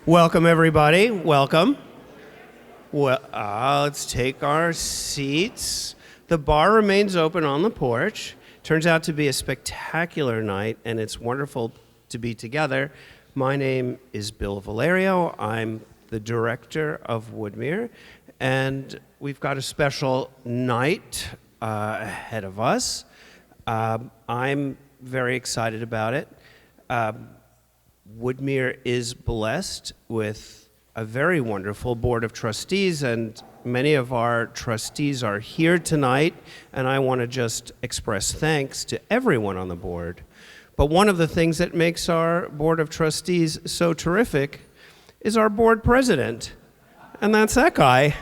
Welcome, everybody. Welcome. Well, let's take our seats. The bar remains open on the porch. Turns out to be a spectacular night, and it's wonderful to be together. My name is Bill Valerio. I'm the director of Woodmere, and we've got a special night ahead of us. I'm very excited about it. Woodmere is blessed with a very wonderful board of trustees, and many of our trustees are here tonight, and I want to just express thanks to everyone on the board. But one of the things that makes our board of trustees so terrific is our board president, and that's that guy.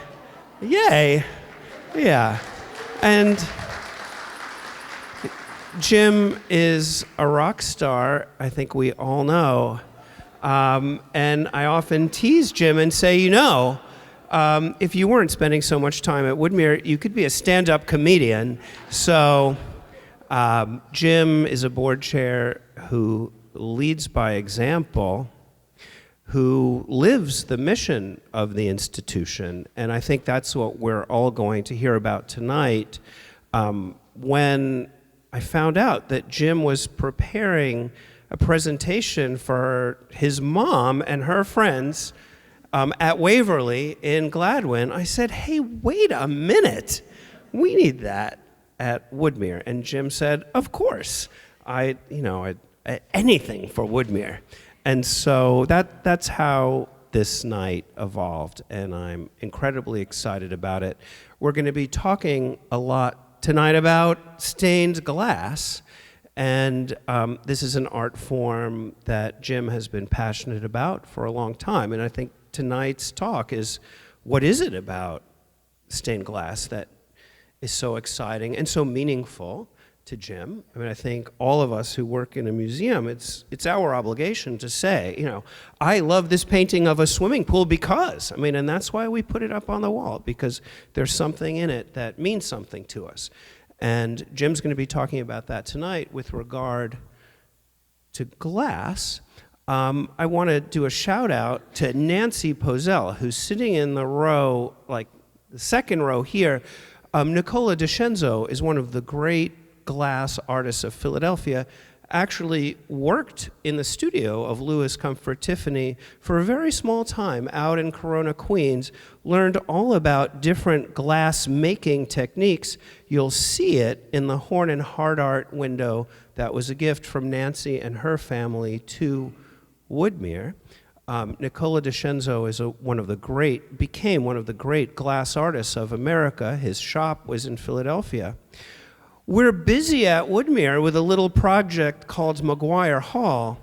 Yay. Yeah. And Jim is a rock star, I think we all know. And I often tease Jim and say, if you weren't spending so much time at Woodmere, you could be a stand-up comedian. So Jim is a board chair who leads by example, who lives the mission of the institution. And I think that's what we're all going to hear about tonight. When I found out that Jim was preparing a presentation for his mom and her friends at Waverly in Gladwin, I said, hey, wait a minute. We need that at Woodmere. And Jim said, of course. Anything for Woodmere. And so that's how this night evolved, and I'm incredibly excited about it. We're going to be talking a lot tonight about stained glass, and this is an art form that Jim has been passionate about for a long time, and I think tonight's talk is, what is it about stained glass that is so exciting and so meaningful to Jim? I mean, I think all of us who work in a museum, it's our obligation to say, I love this painting of a swimming pool because, and that's why we put it up on the wall, because there's something in it that means something to us. And Jim's going to be talking about that tonight with regard to glass. I want to do a shout out to Nancy Pozell, who's sitting in the row, like the second row here. Nicola DiCenzo is one of the great glass artists of Philadelphia, actually worked in the studio of Louis Comfort Tiffany for a very small time out in Corona, Queens, learned all about different glass making techniques. You'll see it in the Horn and Hard Art window that was a gift from Nancy and her family to Woodmere. Nicola DiCenzo is became one of the great glass artists of America. His shop was in Philadelphia. We're busy at Woodmere with a little project called Maguire Hall,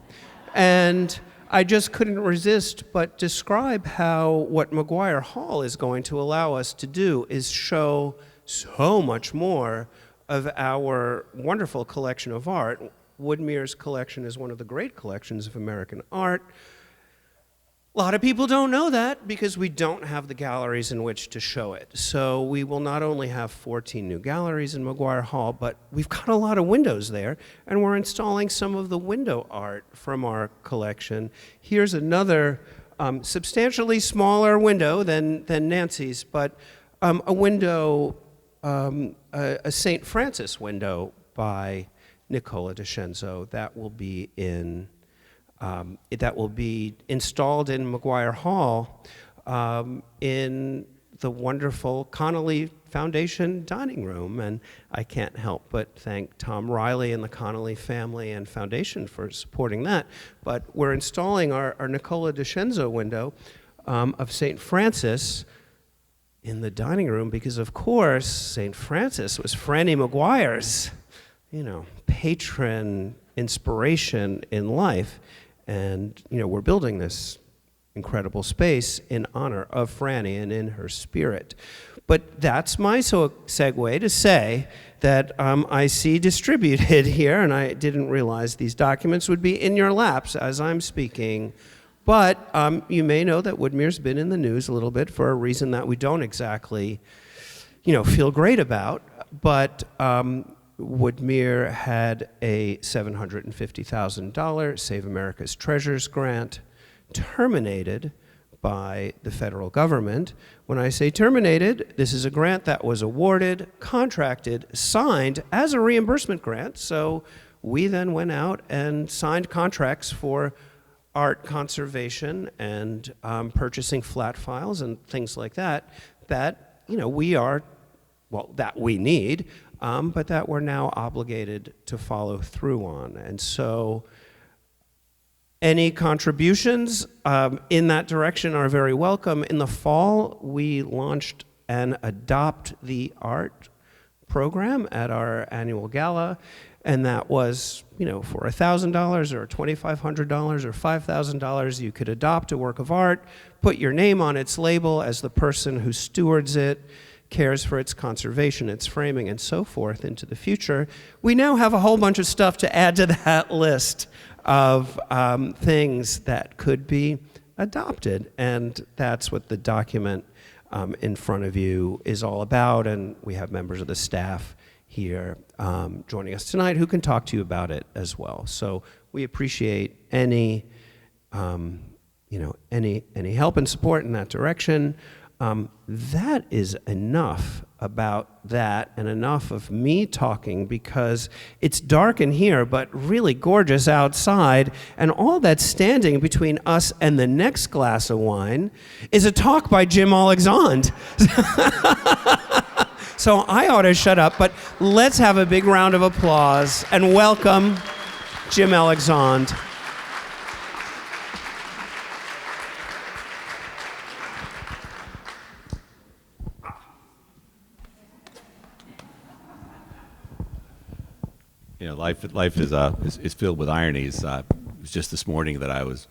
and I just couldn't resist but describe how what Maguire Hall is going to allow us to do is show so much more of our wonderful collection of art. Woodmere's collection is one of the great collections of American art. A lot of people don't know that because we don't have the galleries in which to show it. So we will not only have 14 new galleries in Maguire Hall, but we've got a lot of windows there, and we're installing some of the window art from our collection. Here's another substantially smaller window than Nancy's, but a window, a St. Francis window by Nicola DiCenzo that will be installed in Maguire Hall in the wonderful Connolly Foundation dining room. And I can't help but thank Tom Riley and the Connolly family and foundation for supporting that. But we're installing our Nicola DiCenzo window of St. Francis in the dining room because, of course, St. Francis was Franny Maguire's, patron inspiration in life. And, we're building this incredible space in honor of Franny and in her spirit. But that's my segue to say that I see distributed here, and I didn't realize these documents would be in your laps as I'm speaking. But you may know that Woodmere's been in the news a little bit for a reason that we don't exactly, feel great about. But Woodmere had a $750,000 Save America's Treasures grant terminated by the federal government. When I say terminated, this is a grant that was awarded, contracted, signed as a reimbursement grant. So we then went out and signed contracts for art conservation and purchasing flat files and things like that, that we need, but that we're now obligated to follow through on. And so any contributions in that direction are very welcome. In the fall, we launched an Adopt the Art program at our annual gala, and that was, for $1,000 or $2,500 or $5,000, you could adopt a work of art, put your name on its label as the person who stewards it, cares for its conservation, its framing, and so forth into the future. We now have a whole bunch of stuff to add to that list of things that could be adopted, and that's what the document in front of you is all about, and we have members of the staff here joining us tonight who can talk to you about it as well. So we appreciate any help and support in that direction. That is enough about that and enough of me talking, because it's dark in here but really gorgeous outside, and all that's standing between us and the next glass of wine is a talk by Jim Alexandre. So I ought to shut up, but let's have a big round of applause and welcome Jim Alexandre. Life is filled with ironies. It was just this morning that I was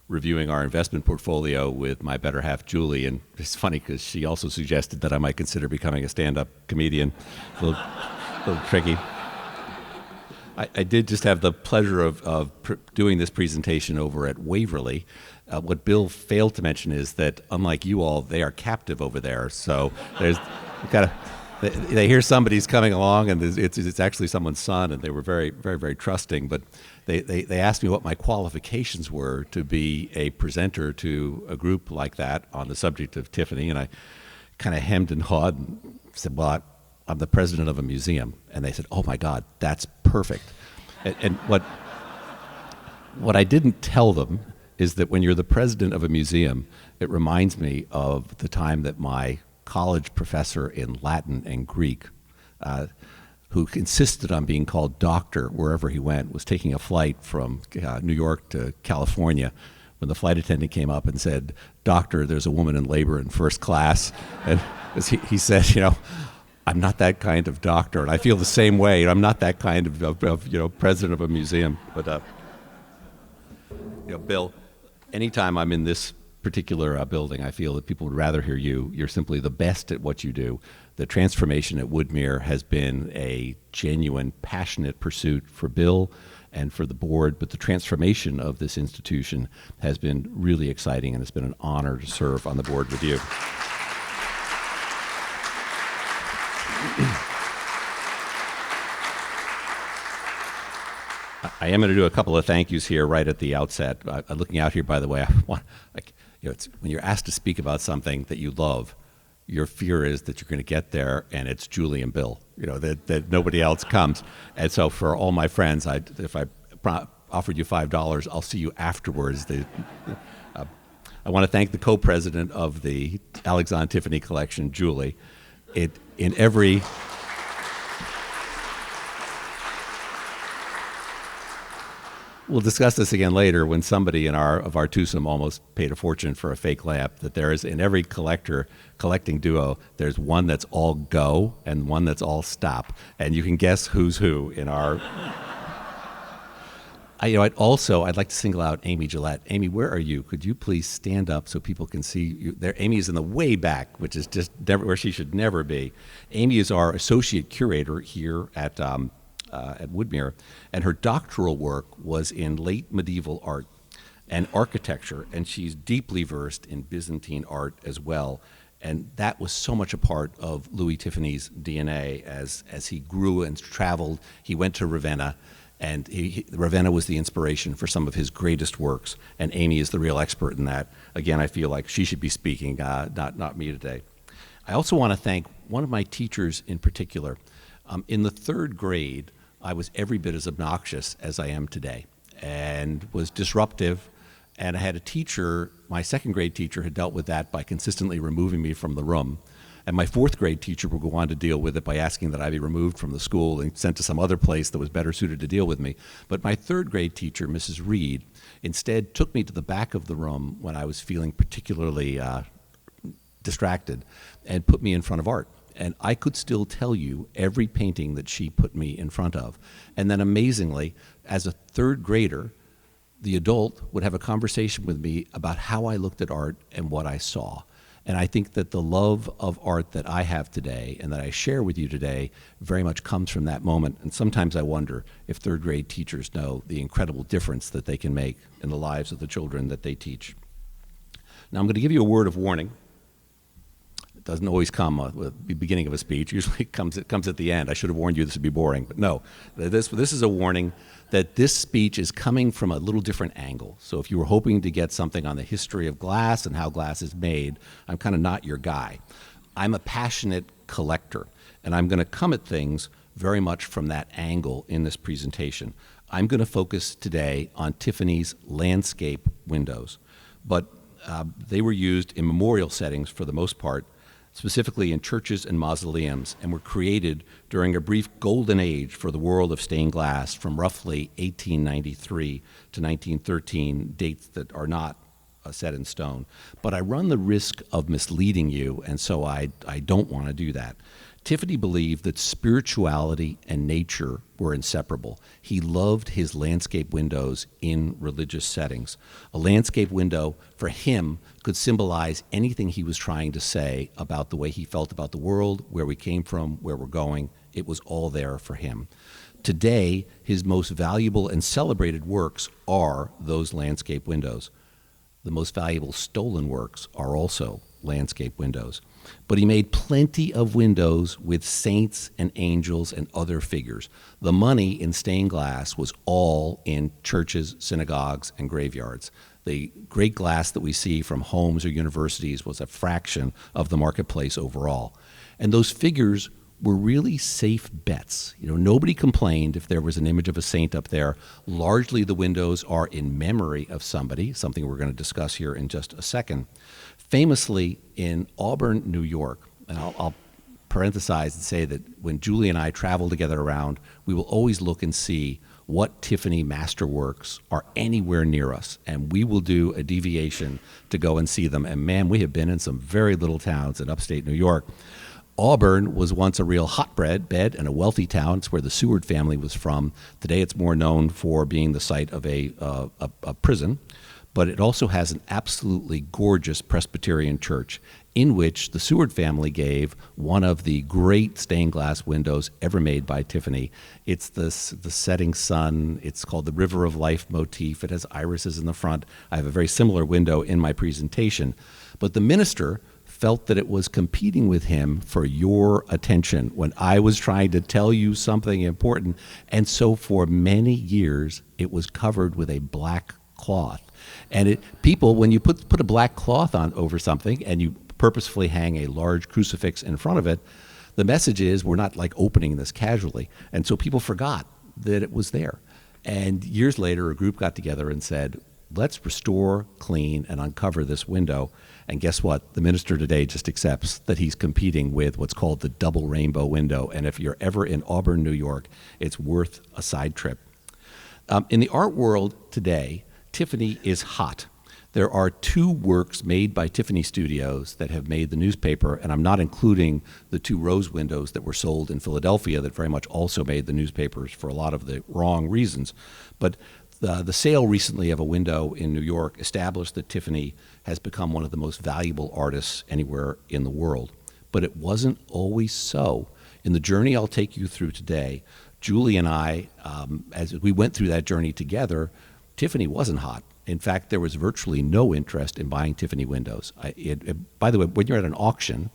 reviewing our investment portfolio with my better half, Julie, and it's funny because she also suggested that I might consider becoming a stand-up comedian. A little tricky. I did just have the pleasure of doing this presentation over at Waverly. What Bill failed to mention is that, unlike you all, they are captive over there. So they hear somebody's coming along, and it's actually someone's son, and they were very, very, very trusting. But they asked me what my qualifications were to be a presenter to a group like that on the subject of Tiffany, and I kind of hemmed and hawed and said, well, I'm the president of a museum. And they said, oh my God, that's perfect. And what I didn't tell them is that when you're the president of a museum, it reminds me of the time that my college professor in Latin and Greek, who insisted on being called doctor wherever he went, was taking a flight from New York to California, when the flight attendant came up and said, "Doctor, there's a woman in labor in first class." And he said, I'm not that kind of doctor, and I feel the same way. I'm not that kind of president of a museum. But Bill, anytime I'm in this particular building, I feel that people would rather hear you. You're simply the best at what you do. The transformation at Woodmere has been a genuine, passionate pursuit for Bill and for the board, but the transformation of this institution has been really exciting, and it's been an honor to serve on the board with you. I am going to do a couple of thank yous here right at the outset. Looking out here, by the way, when you're asked to speak about something that you love, your fear is that you're going to get there and it's Julie and Bill, that nobody else comes. And so for all my friends, if I offered you $5, I'll see you afterwards. I want to thank the co-president of the Alexandre Tiffany collection, Julie. We'll discuss this again later when somebody of our twosome almost paid a fortune for a fake lamp, that there is, in every collecting duo, there's one that's all go and one that's all stop. And you can guess who's who in our... I'd like to single out Amy Gillette. Amy, where are you? Could you please stand up so people can see you? There, Amy is in the way back, which is just where she should never be. Amy is our associate curator here at Woodmere, and her doctoral work was in late medieval art and architecture, and she's deeply versed in Byzantine art as well. And that was so much a part of Louis Tiffany's DNA as he grew and traveled. He went to Ravenna, And Ravenna was the inspiration for some of his greatest works, and Amy is the real expert in that. Again, I feel like she should be speaking, not me today. I also want to thank one of my teachers in particular. In the third grade, I was every bit as obnoxious as I am today and was disruptive. And I had a teacher, my second grade teacher had dealt with that by consistently removing me from the room. And my fourth grade teacher would go on to deal with it by asking that I be removed from the school and sent to some other place that was better suited to deal with me. But my third grade teacher, Mrs. Reed, instead took me to the back of the room when I was feeling particularly distracted and put me in front of art. And I could still tell you every painting that she put me in front of. And then amazingly, as a third grader, the adult would have a conversation with me about how I looked at art and what I saw. And I think that the love of art that I have today and that I share with you today very much comes from that moment. And sometimes I wonder if third grade teachers know the incredible difference that they can make in the lives of the children that they teach. Now I'm going to give you a word of warning. It doesn't always come at the beginning of a speech. Usually it comes at the end. I should have warned you this would be boring. But no, this is a warning that this speech is coming from a little different angle. So if you were hoping to get something on the history of glass and how glass is made, I'm kind of not your guy. I'm a passionate collector, and I'm going to come at things very much from that angle in this presentation. I'm going to focus today on Tiffany's landscape windows, but they were used in memorial settings for the most part, specifically in churches and mausoleums, and were created during a brief golden age for the world of stained glass from roughly 1893 to 1913, dates that are not set in stone. But I run the risk of misleading you, and so I don't want to do that. Tiffany believed that spirituality and nature were inseparable. He loved his landscape windows in religious settings. A landscape window, for him, could symbolize anything he was trying to say about the way he felt about the world, where we came from, where we're going. It was all there for him. Today, his most valuable and celebrated works are those landscape windows. The most valuable stolen works are also landscape windows. But he made plenty of windows with saints and angels and other figures. The money in stained glass was all in churches, synagogues, and graveyards. The great glass that we see from homes or universities was a fraction of the marketplace overall. And those figures were really safe bets. Nobody complained if there was an image of a saint up there. Largely the windows are in memory of somebody, something we're going to discuss here in just a second. Famously in Auburn, New York, and I'll parenthesize and say that when Julie and I travel together around, we will always look and see what Tiffany masterworks are anywhere near us, and we will do a deviation to go and see them. And man, we have been in some very little towns in upstate New York. Auburn was once a real hotbed and a wealthy town. It's where the Seward family was from. Today it's more known for being the site of a prison, but it also has an absolutely gorgeous Presbyterian church in which the Seward family gave one of the great stained glass windows ever made by Tiffany. It's the setting sun. It's called the River of Life motif. It has irises in the front. I have a very similar window in my presentation. But the minister felt that it was competing with him for your attention when I was trying to tell you something important. And so for many years, it was covered with a black cloth. And people, when you put a black cloth on over something and you purposefully hang a large crucifix in front of it, the message is we're not like opening this casually. And so people forgot that it was there. And years later, a group got together and said, let's restore, clean, and uncover this window. And guess what? The minister today just accepts that he's competing with what's called the double rainbow window. And if you're ever in Auburn, New York, it's worth a side trip. In the art world today, Tiffany is hot. There are 2 works made by Tiffany Studios that have made the newspaper, and I'm not including the 2 rose windows that were sold in Philadelphia that very much also made the newspapers for a lot of the wrong reasons. But the sale recently of a window in New York established that Tiffany has become one of the most valuable artists anywhere in the world. But it wasn't always so. In the journey I'll take you through today, Julie and I, as we went through that journey together, Tiffany wasn't hot. In fact, there was virtually no interest in buying Tiffany windows. By the way, when you're at an auction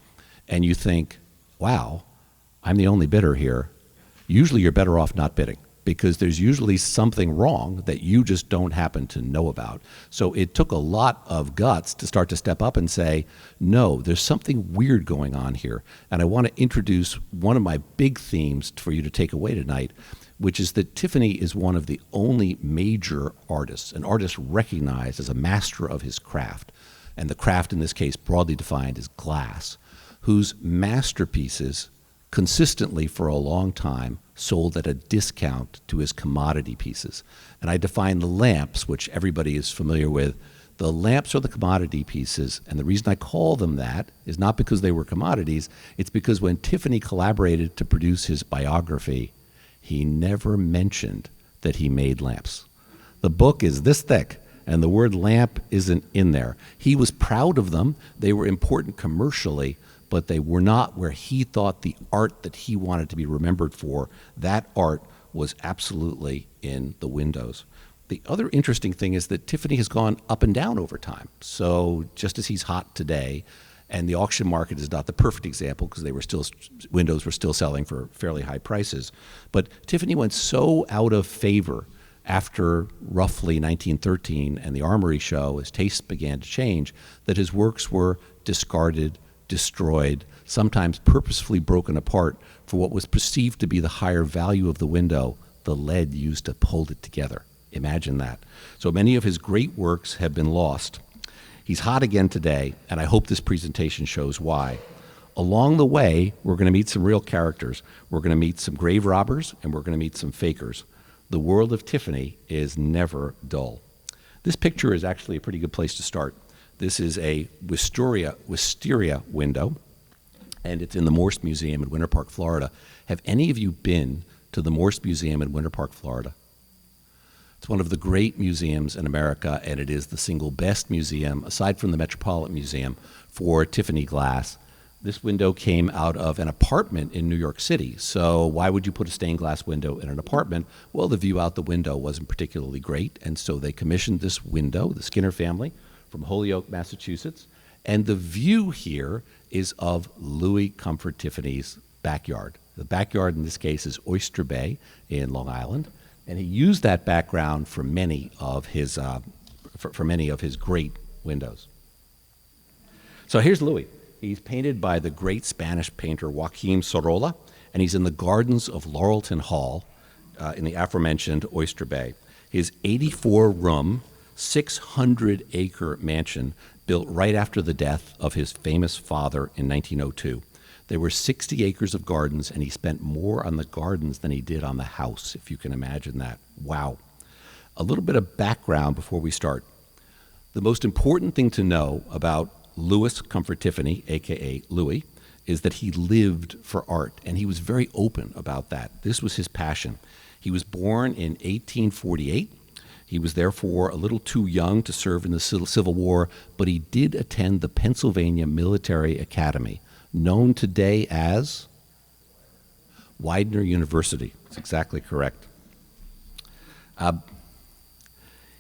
and you think, wow, I'm the only bidder here, usually you're better off not bidding. because there's usually something wrong that you just don't happen to know about. So it took a lot of guts to start to step up and say, no, there's something weird going on here. And I want to introduce one of my big themes for you to take away tonight, which is that Tiffany is one of the only major artists, an artist recognized as a master of his craft, and the craft in this case broadly defined as glass, whose masterpieces consistently for a long time sold at a discount to his commodity pieces. And I define the lamps, which everybody is familiar with. The lamps are the commodity pieces, and the reason I call them that is not because they were commodities, it's because when Tiffany collaborated to produce his biography, he never mentioned that he made lamps. The book is this thick, and the word lamp isn't in there. He was proud of them. They were important commercially, but they were not where he thought the art that he wanted to be remembered for. That art was absolutely in the windows. The other interesting thing is that Tiffany has gone up and down over time. So just as he's hot today, and the auction market is not the perfect example because windows were still selling for fairly high prices, but Tiffany went so out of favor after roughly 1913 and the Armory show, his tastes began to change, that his works were discarded, destroyed, sometimes purposefully broken apart for what was perceived to be the higher value of the window, the lead used to hold it together. Imagine that. So many of his great works have been lost. He's hot again today, and I hope this presentation shows why. Along the way, we're going to meet some real characters. We're going to meet some grave robbers, and we're going to meet some fakers. The world of Tiffany is never dull. This picture is actually a pretty good place to start. This is a wisteria window, and it's in the Morse Museum in Winter Park, Florida. Have any of you been to the Morse Museum in Winter Park, Florida? It's one of the great museums in America, and it is the single best museum, aside from the Metropolitan Museum, for Tiffany glass. This window came out of an apartment in New York City. So why would you put a stained glass window in an apartment? Well, the view out the window wasn't particularly great, and so they commissioned this window, the Skinner family, from Holyoke, Massachusetts. And the view here is of Louis Comfort Tiffany's backyard. The backyard in this case is Oyster Bay in Long Island. And he used that background for many of his great windows. So here's Louis. He's painted by the great Spanish painter Joaquim Sorolla, and he's in the gardens of Laurelton Hall in the aforementioned Oyster Bay. His 84-room, 600-acre mansion built right after the death of his famous father in 1902. There were 60 acres of gardens, and he spent more on the gardens than he did on the house, if you can imagine that. Wow. A little bit of background before we start. The most important thing to know about Louis Comfort Tiffany, a.k.a. Louis, is that he lived for art, and he was very open about that. This was his passion. He was born in 1848. He was therefore a little too young to serve in the Civil War, but he did attend the Pennsylvania Military Academy, known today as Widener University. That's exactly correct.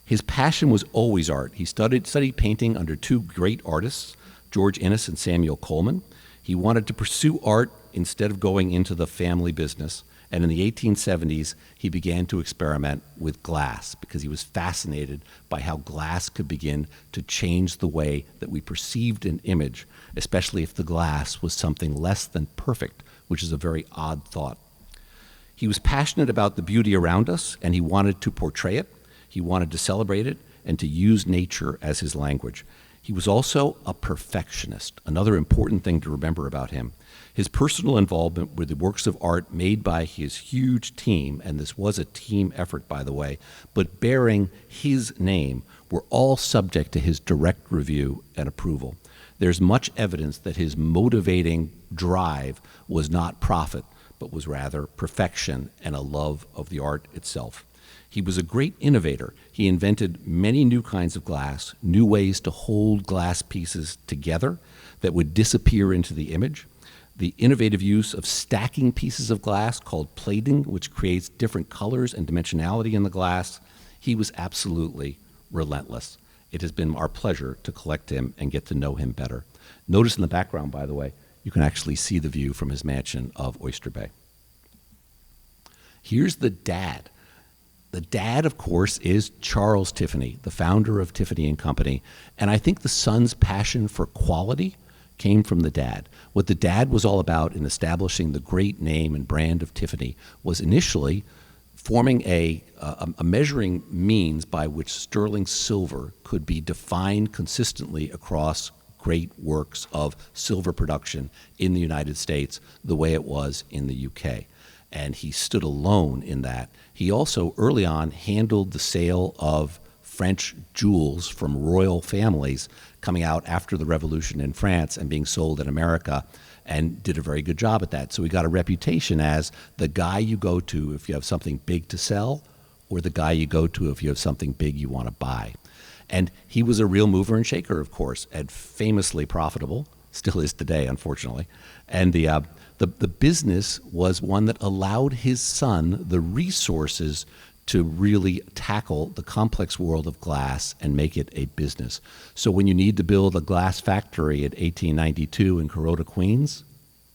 His passion was always art. He studied painting under two great artists, George Inness and Samuel Coleman. He wanted to pursue art instead of going into the family business. And in the 1870s, he began to experiment with glass because he was fascinated by how glass could begin to change the way that we perceived an image, especially if the glass was something less than perfect, which is a very odd thought. He was passionate about the beauty around us, and he wanted to portray it. He wanted to celebrate it and to use nature as his language. He was also a perfectionist, another important thing to remember about him. His personal involvement with the works of art made by his huge team, and this was a team effort, by the way, but bearing his name, were all subject to his direct review and approval. There's much evidence that his motivating drive was not profit, but was rather perfection and a love of the art itself. He was a great innovator. He invented many new kinds of glass, new ways to hold glass pieces together that would disappear into the image. The innovative use of stacking pieces of glass called plating, which creates different colors and dimensionality in the glass. He was absolutely relentless. It has been our pleasure to collect him and get to know him better. Notice in the background, by the way, you can actually see the view from his mansion of Oyster Bay. Here's the dad. The dad, of course, is Charles Tiffany, the founder of Tiffany and Company. And I think the son's passion for quality came from the dad. What the dad was all about in establishing the great name and brand of Tiffany was initially forming a measuring means by which sterling silver could be defined consistently across great works of silver production in the United States the way it was in the UK. And he stood alone in that. He also early on handled the sale of French jewels from royal families coming out after the revolution in France and being sold in America, and did a very good job at that. So he got a reputation as the guy you go to if you have something big to sell, or the guy you go to if you have something big you want to buy. And he was a real mover and shaker, of course, and famously profitable, still is today, unfortunately. And the business was one that allowed his son the resources to really tackle the complex world of glass and make it a business. So when you need to build a glass factory at 1892 in Corota, Queens,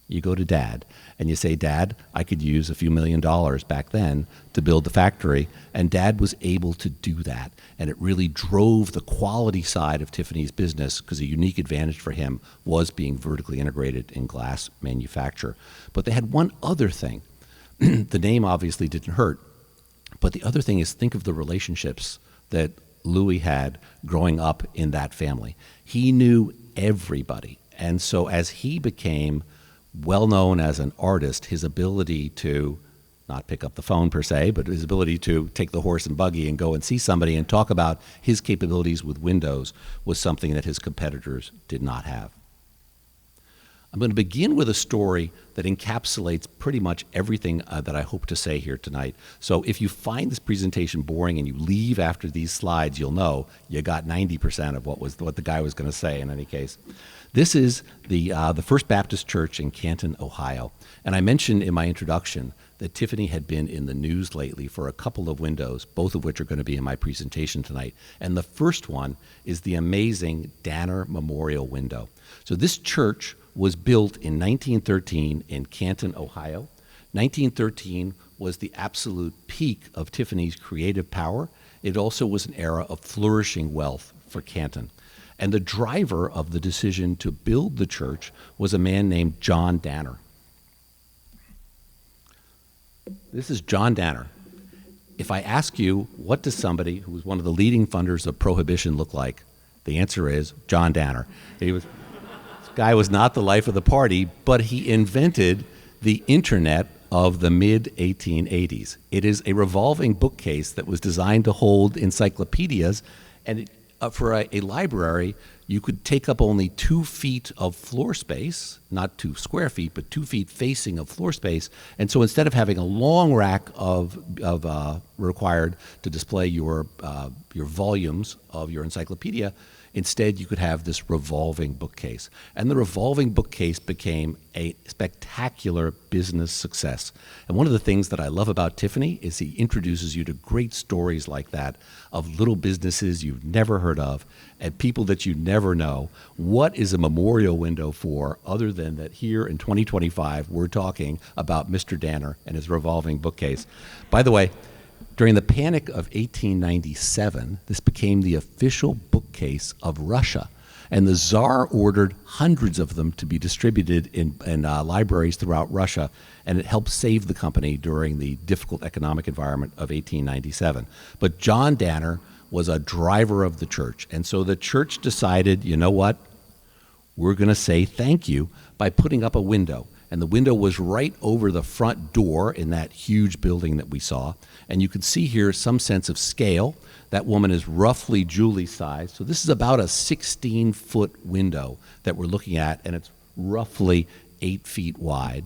you go to Dad and you say, Dad, I could use a few $1 million back then to build the factory. And Dad was able to do that. And it really drove the quality side of Tiffany's business, because a unique advantage for him was being vertically integrated in glass manufacture. But they had one other thing. The name obviously didn't hurt. But the other thing is, think of the relationships that Louis had growing up in that family. He knew everybody. And so as he became well known as an artist, his ability to not pick up the phone per se, but his ability to take the horse and buggy and go and see somebody and talk about his capabilities with windows was something that his competitors did not have. I'm going to begin with a story that encapsulates pretty much everything that I hope to say here tonight. So if you find this presentation boring and you leave after these slides, you'll know you got 90% of what the guy was going to say in any case. This is the First Baptist Church in Canton, Ohio. And I mentioned in my introduction that Tiffany had been in the news lately for a couple of windows, both of which are going to be in my presentation tonight. And the first one is the amazing Danner Memorial window. So this church was built in 1913 in Canton, Ohio. 1913 was the absolute peak of Tiffany's creative power. It also was an era of flourishing wealth for Canton. And the driver of the decision to build the church was a man named John Danner. This is John Danner. If I ask you, what does somebody who was one of the leading funders of Prohibition look like? The answer is John Danner. This guy was not the life of the party, but he invented the internet of the mid-1880s. It is a revolving bookcase that was designed to hold encyclopedias, and for a library, you could take up only 2 feet of floor space, not 2 square feet, but 2 feet facing of floor space. And so instead of having a long rack of required to display your volumes of your encyclopedia, instead you could have this revolving bookcase. And the revolving bookcase became a spectacular business success. And one of the things that I love about Tiffany is he introduces you to great stories like that of little businesses you've never heard of and people that you never know. What is a memorial window for, other than that here in 2025 we're talking about Mr. Danner and his revolving bookcase? By the way, during the Panic of 1897, this became the official bookcase of Russia. And the Tsar ordered hundreds of them to be distributed in libraries throughout Russia, and it helped save the company during the difficult economic environment of 1897. But John Danner was a driver of the church, and so the church decided, you know what, we're going to say thank you by putting up a window. And the window was right over the front door in that huge building that we saw. And you can see here some sense of scale. That woman is roughly Julie's size. So this is about a 16-foot window that we're looking at, and it's roughly 8 feet wide.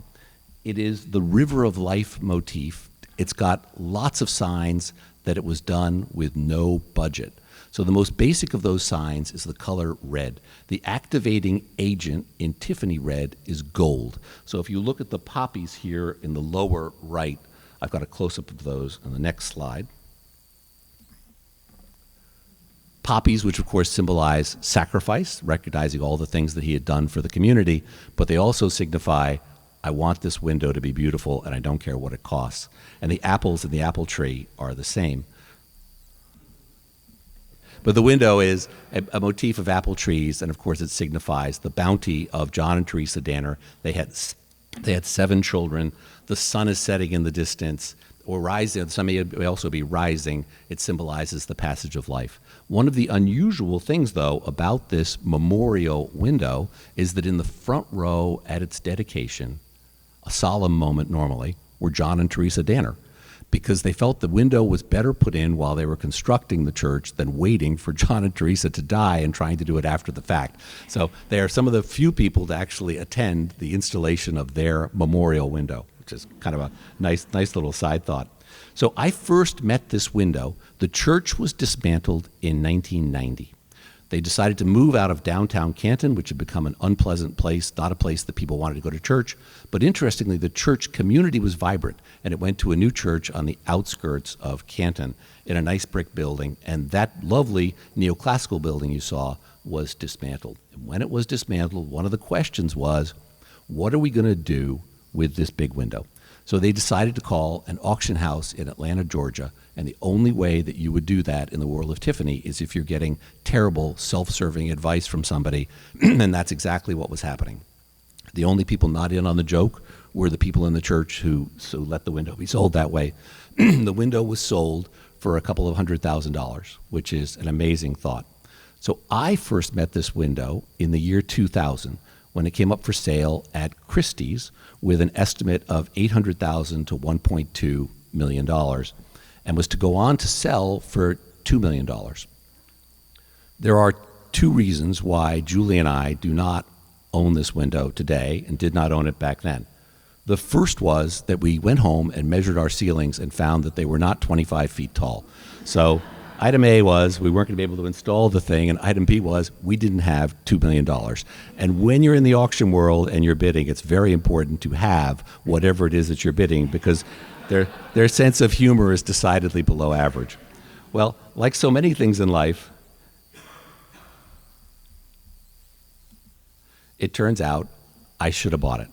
It is the River of Life motif. It's got lots of signs that it was done with no budget. So the most basic of those signs is the color red. The activating agent in Tiffany red is gold. So if you look at the poppies here in the lower right, I've got a close-up of those on the next slide. Poppies, which of course symbolize sacrifice, recognizing all the things that he had done for the community, but they also signify I want this window to be beautiful, and I don't care what it costs. And the apples in the apple tree are the same. But the window is a motif of apple trees, and of course it signifies the bounty of John and Teresa Danner. They had 7 children. The sun is setting in the distance, or rising. The sun may also be rising. It symbolizes the passage of life. One of the unusual things, though, about this memorial window is that in the front row at its dedication, a solemn moment normally, were John and Teresa Danner, because they felt the window was better put in while they were constructing the church than waiting for John and Teresa to die and trying to do it after the fact. So they are some of the few people to actually attend the installation of their memorial window, which is kind of a nice little side thought. So I first met this window. The church was dismantled in 1990. They decided to move out of downtown Canton, which had become an unpleasant place, not a place that people wanted to go to church. But interestingly, the church community was vibrant, and it went to a new church on the outskirts of Canton in a nice brick building, and that lovely neoclassical building you saw was dismantled. And when it was dismantled, one of the questions was, what are we going to do with this big window? So they decided to call an auction house in Atlanta, Georgia, and the only way that you would do that in the world of Tiffany is if you're getting terrible self-serving advice from somebody, and that's exactly what was happening. The only people not in on the joke were the people in the church who let the window be sold that way. The window was sold for a couple of $100,000, which is an amazing thought. So I first met this window in the year 2000 when it came up for sale at Christie's with an estimate of $800,000 to $1.2 million, and was to go on to sell for $2 million. There are 2 reasons why Julie and I do not own this window today and did not own it back then. The first was that we went home and measured our ceilings and found that they were not 25 feet tall. So item A was we weren't going to be able to install the thing, and item B was we didn't have $2 million. And when you're in the auction world and you're bidding, it's very important to have whatever it is that you're bidding, because their sense of humor is decidedly below average. Well, like so many things in life, it turns out I should have bought it.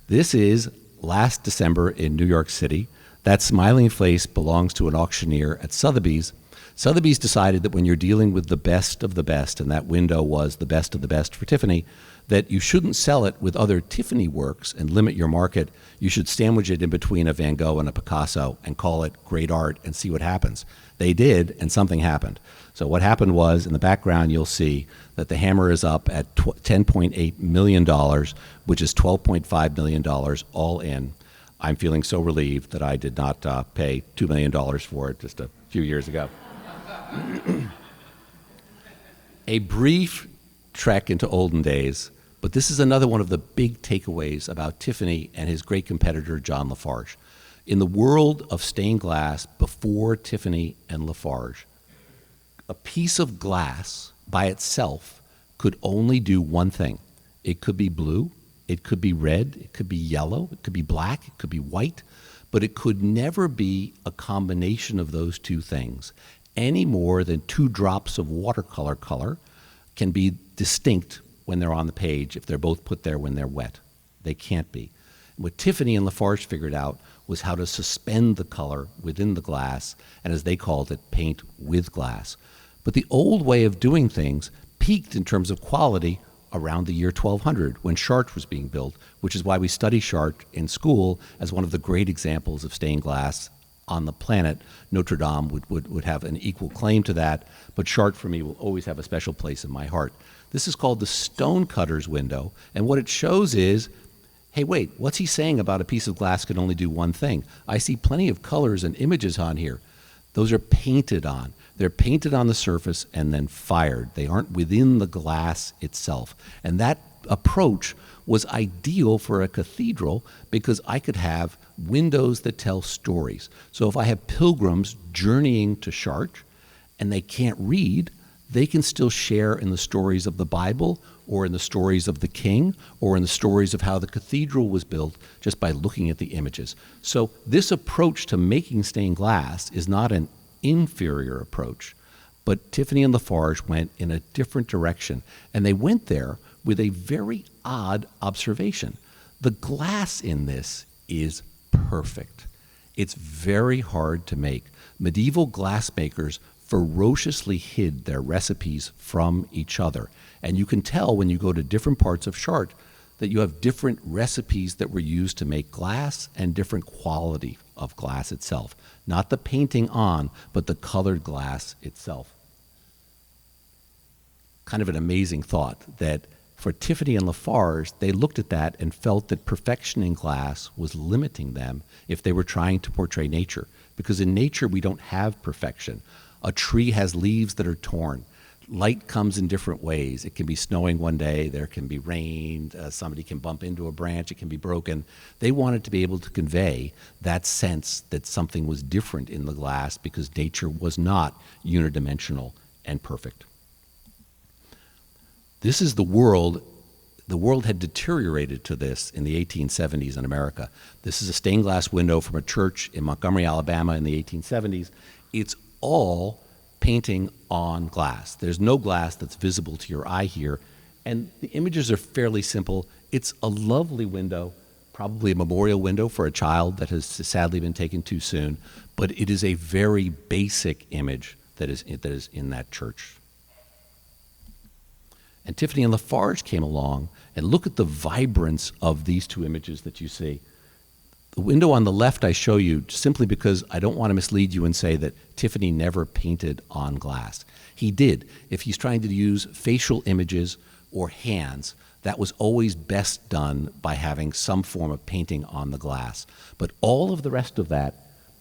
This is last December in New York City. That smiling face belongs to an auctioneer at Sotheby's. Sotheby's decided that when you're dealing with the best of the best, and that window was the best of the best for Tiffany, that you shouldn't sell it with other Tiffany works and limit your market. You should sandwich it in between a Van Gogh and a Picasso and call it great art and see what happens. They did, and something happened. So what happened was, in the background, you'll see that the hammer is up at $10.8 million, which is $12.5 million all in. I'm feeling so relieved that I did not pay $2 million for it just a few years ago. A brief trek into olden days, but this is another one of the big takeaways about Tiffany and his great competitor, John Lafarge. In the world of stained glass before Tiffany and Lafarge, a piece of glass by itself could only do one thing. It could be blue, it could be red, it could be yellow, it could be black, it could be white, but it could never be a combination of those 2 things, any more than 2 drops of watercolor color can be distinct when they're on the page if they're both put there when they're wet. They can't be. What Tiffany and Lafarge figured out was how to suspend the color within the glass, and as they called it, paint with glass. But the old way of doing things peaked in terms of quality around the year 1200 when Chartres was being built, which is why we study Chartres in school as one of the great examples of stained glass on the planet. Notre Dame would have an equal claim to that, but Chartres for me will always have a special place in my heart. This is called the Stonecutter's window, and what it shows is, hey, wait, what's he saying about a piece of glass can only do one thing? I see plenty of colors and images on here. Those are painted on. They're painted on the surface and then fired. They aren't within the glass itself. And that approach was ideal for a cathedral because I could have windows that tell stories. So if I have pilgrims journeying to Chartres and they can't read, they can still share in the stories of the Bible or in the stories of the king or in the stories of how the cathedral was built just by looking at the images. So this approach to making stained glass is not an inferior approach, but Tiffany and Lafarge went in a different direction, and they went there with a very odd observation. The glass in this is perfect. It's very hard to make. Medieval glassmakers ferociously hid their recipes from each other. And you can tell when you go to different parts of Chartres that you have different recipes that were used to make glass and different quality of glass itself. Not the painting on, but the colored glass itself. Kind of an amazing thought that for Tiffany and Lafarge, they looked at that and felt that perfection in glass was limiting them if they were trying to portray nature. Because in nature, we don't have perfection. A tree has leaves that are torn. Light comes in different ways. It can be snowing one day, there can be rain, somebody can bump into a branch, it can be broken. They wanted to be able to convey that sense that something was different in the glass because nature was not unidimensional and perfect. This is the world. The world had deteriorated to this in the 1870s in America. This is a stained glass window from a church in Montgomery, Alabama in the 1870s. It's all painting on glass. There's no glass that's visible to your eye here. And the images are fairly simple. It's a lovely window, probably a memorial window for a child that has sadly been taken too soon. But it is a very basic image that is in that church. And Tiffany and Lafarge came along, and look at the vibrance of these two images that you see. The window on the left I show you simply because I don't want to mislead you and say that Tiffany never painted on glass. He did. If he's trying to use facial images or hands, that was always best done by having some form of painting on the glass. But all of the rest of that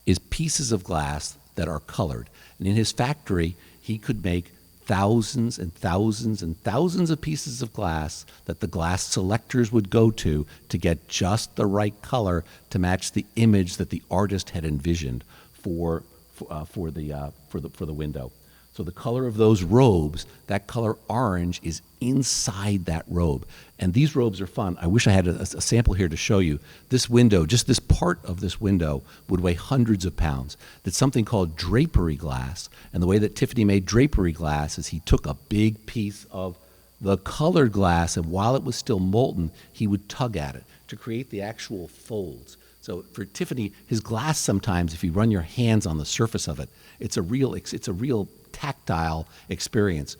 is pieces of glass that are colored. And in his factory, he could make thousands and thousands and thousands of pieces of glass that the glass selectors would go to get just the right color to match the image that the artist had envisioned for the window. So the color of those robes, that color orange, is inside that robe. And these robes are fun. I wish I had a sample here to show you. This window, just this part of this window, would weigh hundreds of pounds. That's something called drapery glass. And the way that Tiffany made drapery glass is he took a big piece of the colored glass, and while it was still molten, he would tug at it to create the actual folds. So for Tiffany, his glass sometimes, if you run your hands on the surface of it, it's a real tactile experience.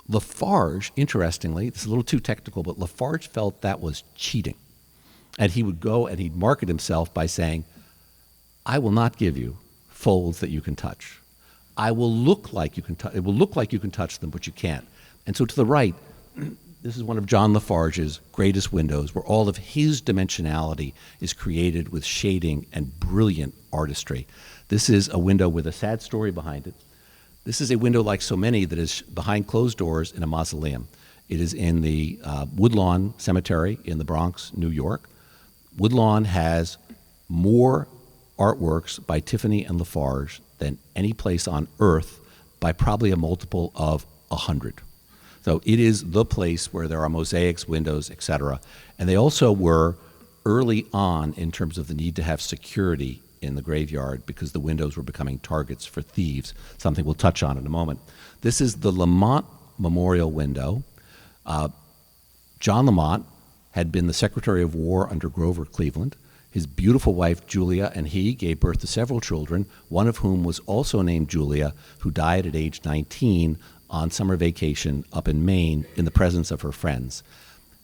Lafarge, interestingly, this is a little too technical, but Lafarge felt that was cheating. And he would go and he'd market himself by saying, I will not give you folds that you can touch. I will look like you can touch, it will look like you can touch them, but you can't. And so to the right, this is one of John Lafarge's greatest windows, where all of his dimensionality is created with shading and brilliant artistry. This is a window with a sad story behind it. This is a window like so many that is behind closed doors in a mausoleum. It is in the Woodlawn Cemetery in the Bronx, New York. Woodlawn has more artworks by Tiffany and Lafarge than any place on earth by probably a multiple of 100. So it is the place where there are mosaics, windows, etc. And they also were early on in terms of the need to have security in the graveyard because the windows were becoming targets for thieves, something we'll touch on in a moment. This is the Lamont Memorial window. John Lamont had been the Secretary of War under Grover Cleveland. His beautiful wife, Julia, and he gave birth to several children, one of whom was also named Julia, who died at age 19 on summer vacation up in Maine in the presence of her friends.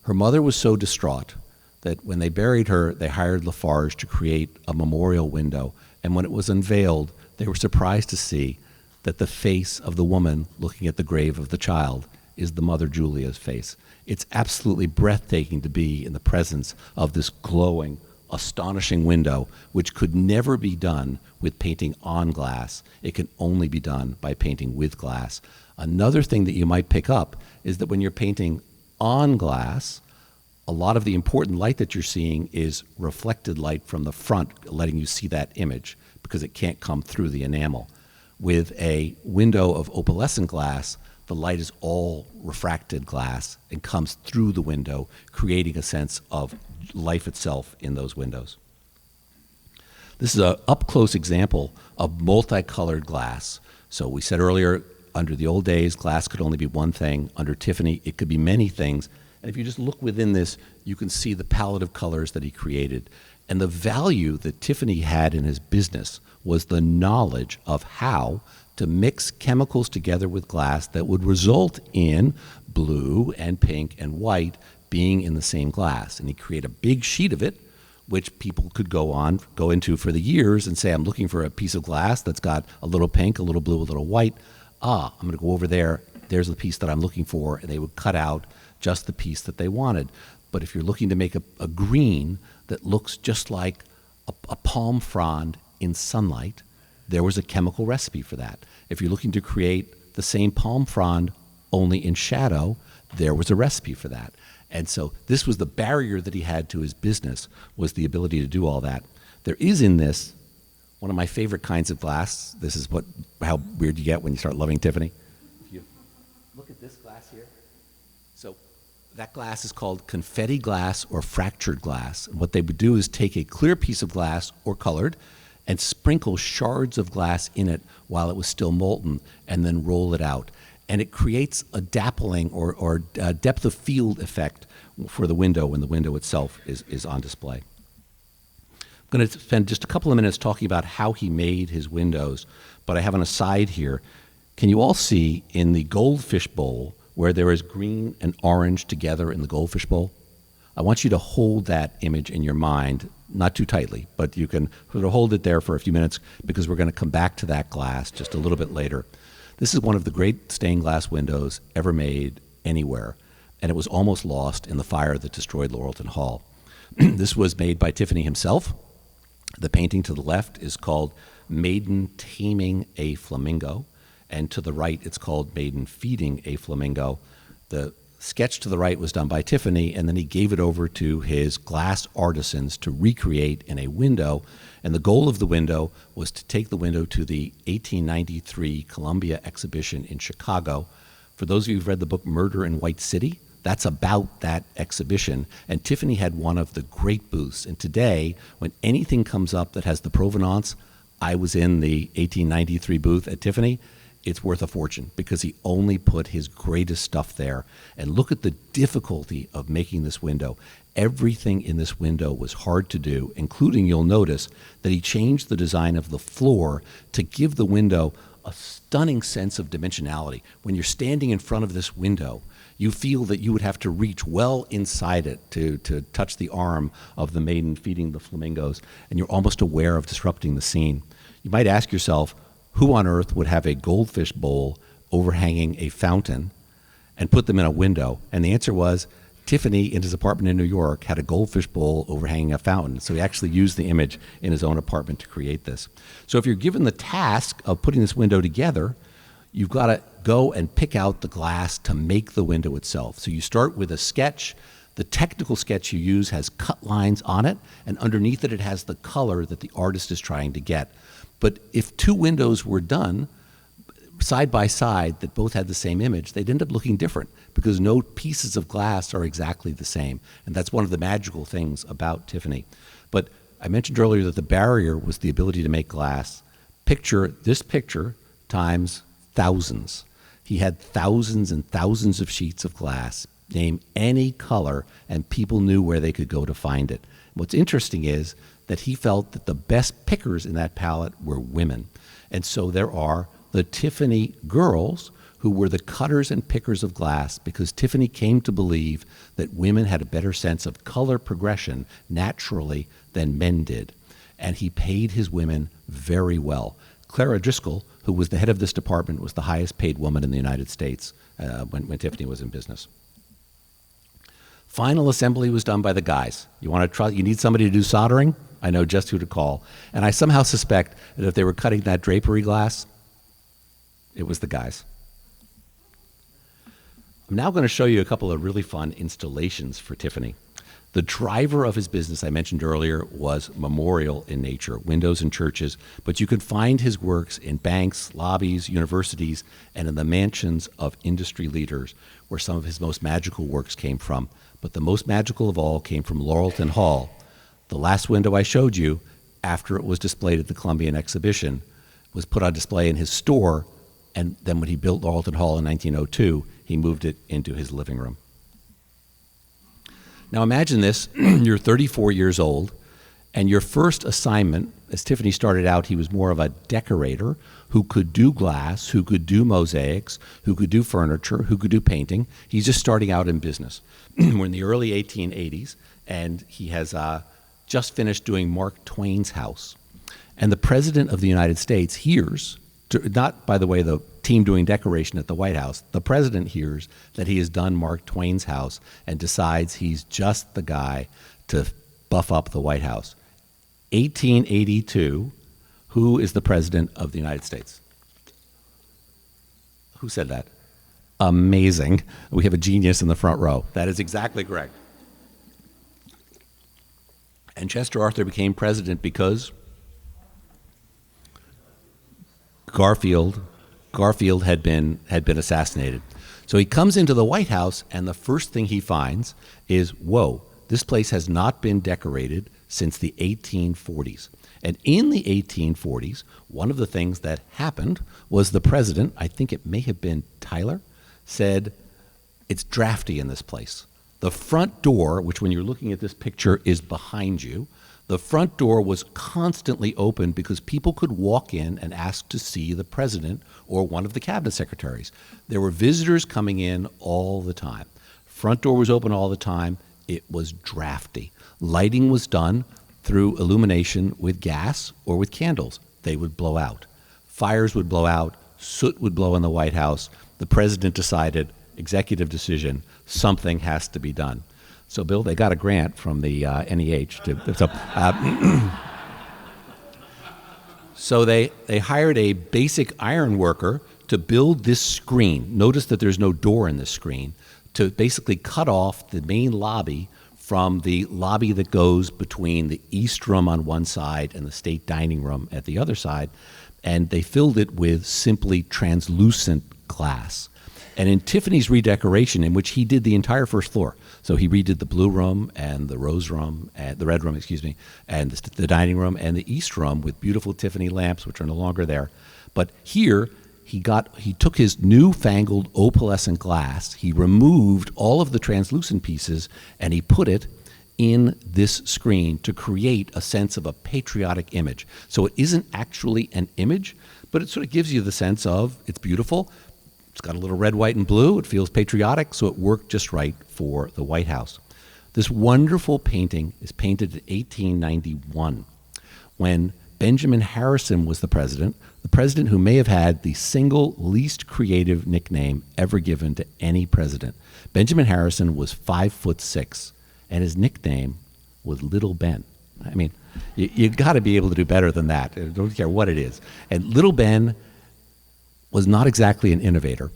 Her mother was so distraught that when they buried her, they hired Lafarge to create a memorial window. And when it was unveiled, they were surprised to see that the face of the woman looking at the grave of the child is the mother Julia's face. It's absolutely breathtaking to be in the presence of this glowing, astonishing window, which could never be done with painting on glass. It can only be done by painting with glass. Another thing that you might pick up is that when you're painting on glass, a lot of the important light that you're seeing is reflected light from the front, letting you see that image because it can't come through the enamel. With a window of opalescent glass, the light is all refracted glass and comes through the window, creating a sense of life itself in those windows. This is an up-close example of multicolored glass. So we said earlier, under the old days, glass could only be one thing. Under Tiffany, it could be many things. And if you just look within this, you can see the palette of colors that he created. And the value that Tiffany had in his business was the knowledge of how to mix chemicals together with glass that would result in blue and pink and white being in the same glass. And he created a big sheet of it, which people could go into for the years and say, I'm looking for a piece of glass that's got a little pink, a little blue, a little white. I'm going to go over there. There's the piece that I'm looking for. And they would cut out just the piece that they wanted. But if you're looking to make a green that looks just like a palm frond in sunlight, there was a chemical recipe for that. If you're looking to create the same palm frond only in shadow, there was a recipe for that. And so this was the barrier that he had to his business, was the ability to do all that. There is in this one of my favorite kinds of glass. This is how weird you get when you start loving Tiffany. If you look at this glass here. So that glass is called confetti glass or fractured glass. And what they would do is take a clear piece of glass or colored and sprinkle shards of glass in it while it was still molten, and then roll it out. And it creates a dappling or depth of field effect for the window when the window itself is on display. I'm going to spend just a couple of minutes talking about how he made his windows, but I have an aside here. Can you all see in the goldfish bowl where there is green and orange together in the goldfish bowl? I want you to hold that image in your mind, not too tightly, but you can sort of hold it there for a few minutes because we're going to come back to that glass just a little bit later. This is one of the great stained glass windows ever made anywhere, and it was almost lost in the fire that destroyed Laurelton Hall. This was made by Tiffany himself. The painting to the left is called Maiden Taming a Flamingo, and to the right it's called Maiden Feeding a Flamingo. The sketch to the right was done by Tiffany, and then he gave it over to his glass artisans to recreate in a window. And the goal of the window was to take the window to the 1893 Columbia exhibition in Chicago. For those of you who've read the book Murder in White City, that's about that exhibition. And Tiffany had one of the great booths. And today, when anything comes up that has the provenance, I was in the 1893 booth at Tiffany, it's worth a fortune because he only put his greatest stuff there. And look at the difficulty of making this window. Everything in this window was hard to do, including, you'll notice, that he changed the design of the floor to give the window a stunning sense of dimensionality. When you're standing in front of this window, you feel that you would have to reach well inside it to touch the arm of the maiden feeding the flamingos, and you're almost aware of disrupting the scene. You might ask yourself, who on earth would have a goldfish bowl overhanging a fountain and put them in a window? And the answer was, Tiffany, in his apartment in New York, had a goldfish bowl overhanging a fountain. So he actually used the image in his own apartment to create this. So if you're given the task of putting this window together, you've got to go and pick out the glass to make the window itself. So you start with a sketch. The technical sketch you use has cut lines on it, and underneath it, it has the color that the artist is trying to get. But if two windows were done side by side that both had the same image, they'd end up looking different because no pieces of glass are exactly the same. And that's one of the magical things about Tiffany. But I mentioned earlier that the barrier was the ability to make glass. Picture this picture times thousands. He had thousands and thousands of sheets of glass. Name any color, and people knew where they could go to find it. What's interesting is that he felt that the best pickers in that palette were women. And so there are the Tiffany girls who were the cutters and pickers of glass because Tiffany came to believe that women had a better sense of color progression naturally than men did. And he paid his women very well. Clara Driscoll, who was the head of this department, was the highest paid woman in the United States when Tiffany was in business. Final assembly was done by the guys. You need somebody to do soldering? I know just who to call. And I somehow suspect that if they were cutting that drapery glass, it was the guys. I'm now going to show you a couple of really fun installations for Tiffany. The driver of his business, I mentioned earlier, was memorial in nature, windows in churches, but you can find his works in banks, lobbies, universities, and in the mansions of industry leaders, where some of his most magical works came from. But the most magical of all came from Laurelton Hall. The last window I showed you, after it was displayed at the Columbian Exhibition, was put on display in his store, and then when he built Laurelton Hall in 1902, he moved it into his living room. Now imagine this, you're 34 years old, and your first assignment, as Tiffany started out, he was more of a decorator who could do glass, who could do mosaics, who could do furniture, who could do painting. He's just starting out in business. We're in the early 1880s, and he has just finished doing Mark Twain's house. And the President of the United States hears, not, by the way, the team doing decoration at the White House, the President hears that he has done Mark Twain's house and decides he's just the guy to buff up the White House. 1882, who is the President of the United States? Who said that? Amazing. We have a genius in the front row. That is exactly correct. And Chester Arthur became president because Garfield had been assassinated. So he comes into the White House, and the first thing he finds is, whoa, this place has not been decorated since the 1840s. And in the 1840s, one of the things that happened was the president, I think it may have been Tyler, said, it's drafty in this place. The front door, which when you're looking at this picture is behind you, the front door was constantly open because people could walk in and ask to see the president or one of the cabinet secretaries. There were visitors coming in all the time. Front door was open all the time. It was drafty. Lighting was done through illumination with gas or with candles. They would blow out. Fires would blow out. Soot would blow in the White House. The president decided, executive decision, something has to be done. So, Bill, they got a grant from the NEH. So they hired a basic iron worker to build this screen. Notice that there's no door in this screen, to basically cut off the main lobby from the lobby that goes between the East Room on one side and the State Dining Room at the other side. And they filled it with simply translucent glass. And in Tiffany's redecoration, in which he did the entire first floor, so he redid the blue room and the rose room, and the red room, and the dining room and the East Room with beautiful Tiffany lamps, which are no longer there. But here, he took his newfangled opalescent glass, he removed all of the translucent pieces, and he put it in this screen to create a sense of a patriotic image. So it isn't actually an image, but it sort of gives you the sense of it's beautiful. It's got a little red, white, and blue. It feels patriotic, so it worked just right for the White House. This wonderful painting is painted in 1891 when Benjamin Harrison was the president who may have had the single least creative nickname ever given to any president. Benjamin Harrison was 5'6", and his nickname was Little Ben. I mean, you got to be able to do better than that. I don't care what it is. And Little Ben was not exactly an innovator.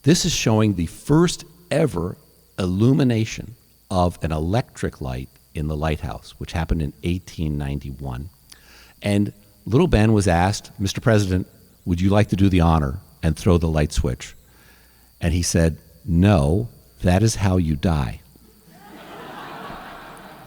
This is showing the first ever illumination of an electric light in the lighthouse, which happened in 1891. And Little Ben was asked, Mr. President, would you like to do the honor and throw the light switch? And he said, no, that is how you die.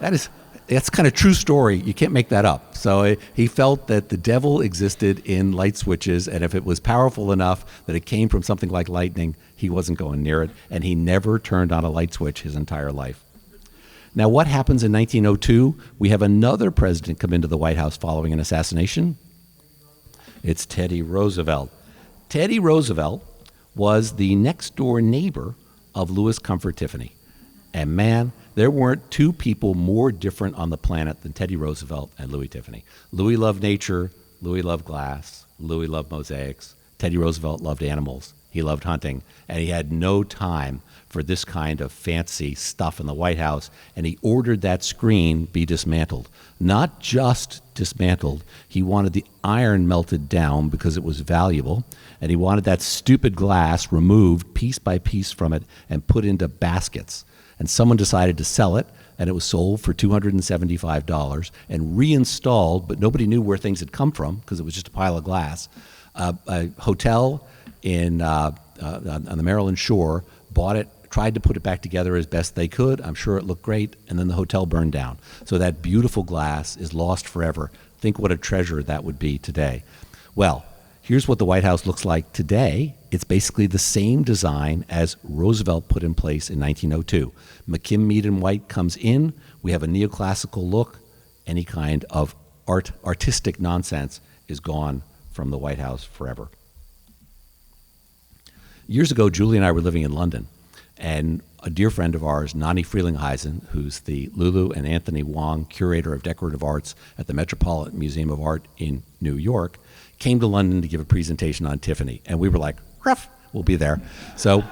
That's kind of true story. You can't make that up. So he felt that the devil existed in light switches, and if it was powerful enough that it came from something like lightning, he wasn't going near it, and he never turned on a light switch his entire life. Now, what happens in 1902? We have another president come into the White House following an assassination. It's Teddy Roosevelt. Teddy Roosevelt was the next-door neighbor of Louis Comfort Tiffany. And man, there weren't two people more different on the planet than Teddy Roosevelt and Louis Tiffany. Louis loved nature. Louis loved glass. Louis loved mosaics. Teddy Roosevelt loved animals. He loved hunting. And he had no time for this kind of fancy stuff in the White House. And he ordered that screen be dismantled. Not just dismantled. He wanted the iron melted down because it was valuable. And he wanted that stupid glass removed piece by piece from it and put into baskets. And someone decided to sell it, and it was sold for $275 and reinstalled, but nobody knew where things had come from because it was just a pile of glass. A hotel on the Maryland shore bought it, tried to put it back together as best they could. I'm sure it looked great, and then the hotel burned down. So that beautiful glass is lost forever. Think what a treasure that would be today. Well, here's what the White House looks like today. It's basically the same design as Roosevelt put in place in 1902. McKim Mead and White comes in. We have a neoclassical look. Any kind of artistic nonsense is gone from the White House forever. Years ago, Julie and I were living in London, and a dear friend of ours, Nani Frelinghuysen, who's the Lulu and Anthony Wong Curator of Decorative Arts at the Metropolitan Museum of Art in New York, came to London to give a presentation on Tiffany. And we were like, rough, we'll be there. So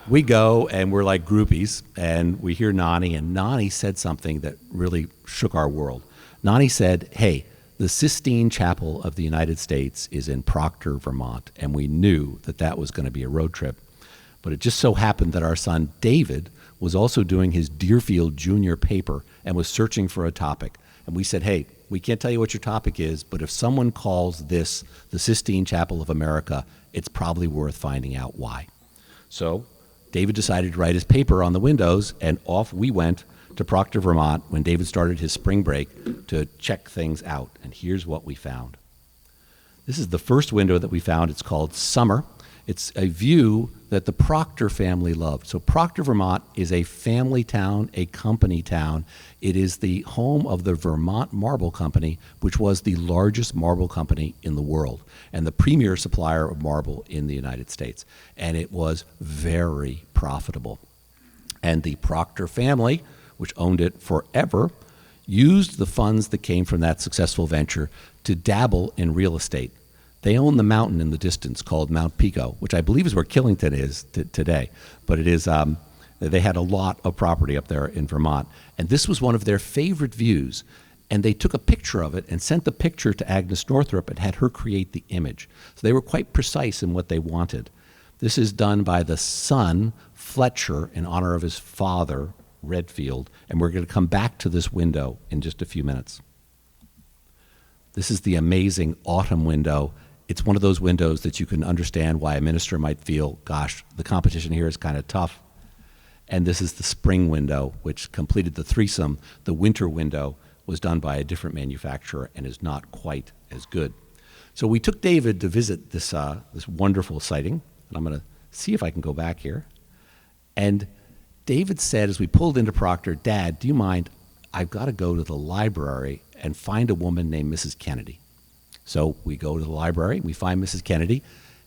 we go, and we're like groupies, and we hear Nani, and Nani said something that really shook our world. Nani said, hey, the Sistine Chapel of the United States is in Proctor, Vermont, and we knew that that was going to be a road trip. But it just so happened that our son David was also doing his Deerfield Junior paper and was searching for a topic. And we said, hey, we can't tell you what your topic is, but if someone calls this the Sistine Chapel of America, it's probably worth finding out why. So David decided to write his paper on the windows, and off we went to Proctor, Vermont, when David started his spring break to check things out. And here's what we found. This is the first window that we found. It's called Summer. It's a view that the Proctor family loved. So Proctor, Vermont is a family town, a company town. It is the home of the Vermont Marble Company, which was the largest marble company in the world and the premier supplier of marble in the United States. And it was very profitable. And the Proctor family, which owned it forever, used the funds that came from that successful venture to dabble in real estate. They own the mountain in the distance called Mount Pico, which I believe is where Killington is today. But it is, they had a lot of property up there in Vermont. And this was one of their favorite views. And they took a picture of it and sent the picture to Agnes Northrup and had her create the image. So they were quite precise in what they wanted. This is done by the son, Fletcher, in honor of his father, Redfield, and we're going to come back to this window in just a few minutes. This is the amazing autumn window. It's one of those windows that you can understand why a minister might feel, gosh, the competition here is kind of tough. And this is the spring window, which completed the threesome. The winter window was done by a different manufacturer and is not quite as good. So we took David to visit this wonderful sighting, and I'm going to see if I can go back here. And David said, as we pulled into Proctor, Dad, do you mind? I've got to go to the library and find a woman named Mrs. Kennedy. So we go to the library, we find Mrs. Kennedy.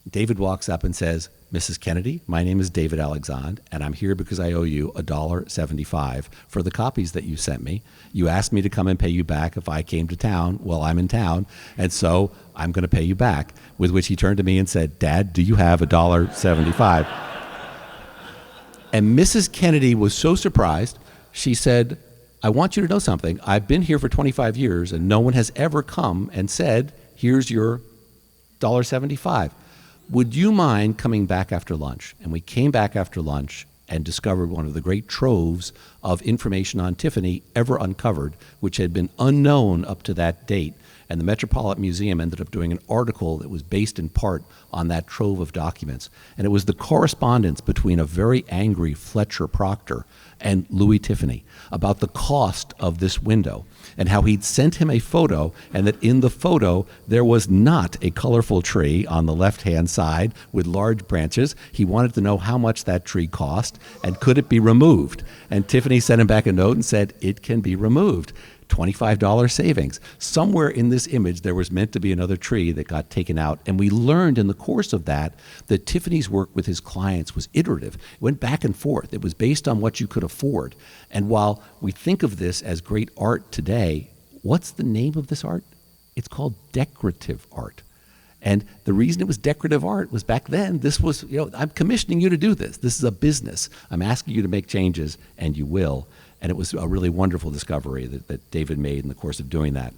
David walks up and says, Mrs. Kennedy, my name is David Alexandre, and I'm here because I owe you $1.75 for the copies that you sent me. You asked me to come and pay you back if I came to town. Well, I'm in town, and so I'm going to pay you back. With which he turned to me and said, Dad, do you have $1.75? And Mrs. Kennedy was so surprised, she said, I want you to know something. I've been here for 25 years, and no one has ever come and said, here's your $1.75. Would you mind coming back after lunch? And we came back after lunch and discovered one of the great troves of information on Tiffany ever uncovered, which had been unknown up to that date. And the Metropolitan Museum ended up doing an article that was based in part on that trove of documents. And it was the correspondence between a very angry Fletcher Proctor and Louis Tiffany about the cost of this window and how he'd sent him a photo, and that in the photo there was not a colorful tree on the left-hand side with large branches. He wanted to know how much that tree cost and could it be removed. And Tiffany sent him back a note and said, it can be removed. $25 savings. Somewhere in this image there was meant to be another tree that got taken out, and we learned in the course of that Tiffany's work with his clients was iterative. It went back and forth. It was based on what you could afford. And while we think of this as great art today, what's the name of this art? It's called decorative art. And the reason it was decorative art was back then, this was, I'm commissioning you to do this. This is a business. I'm asking you to make changes, and you will. And it was a really wonderful discovery that David made in the course of doing that.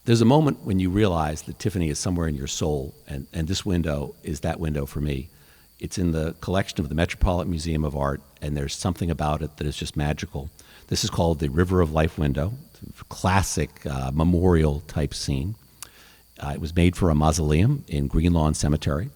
There's a moment when you realize that Tiffany is somewhere in your soul, and this window is that window for me. It's in the collection of the Metropolitan Museum of Art, and there's something about it that is just magical. This is called the River of Life window, classic memorial type scene. It was made for a mausoleum in Green Lawn Cemetery.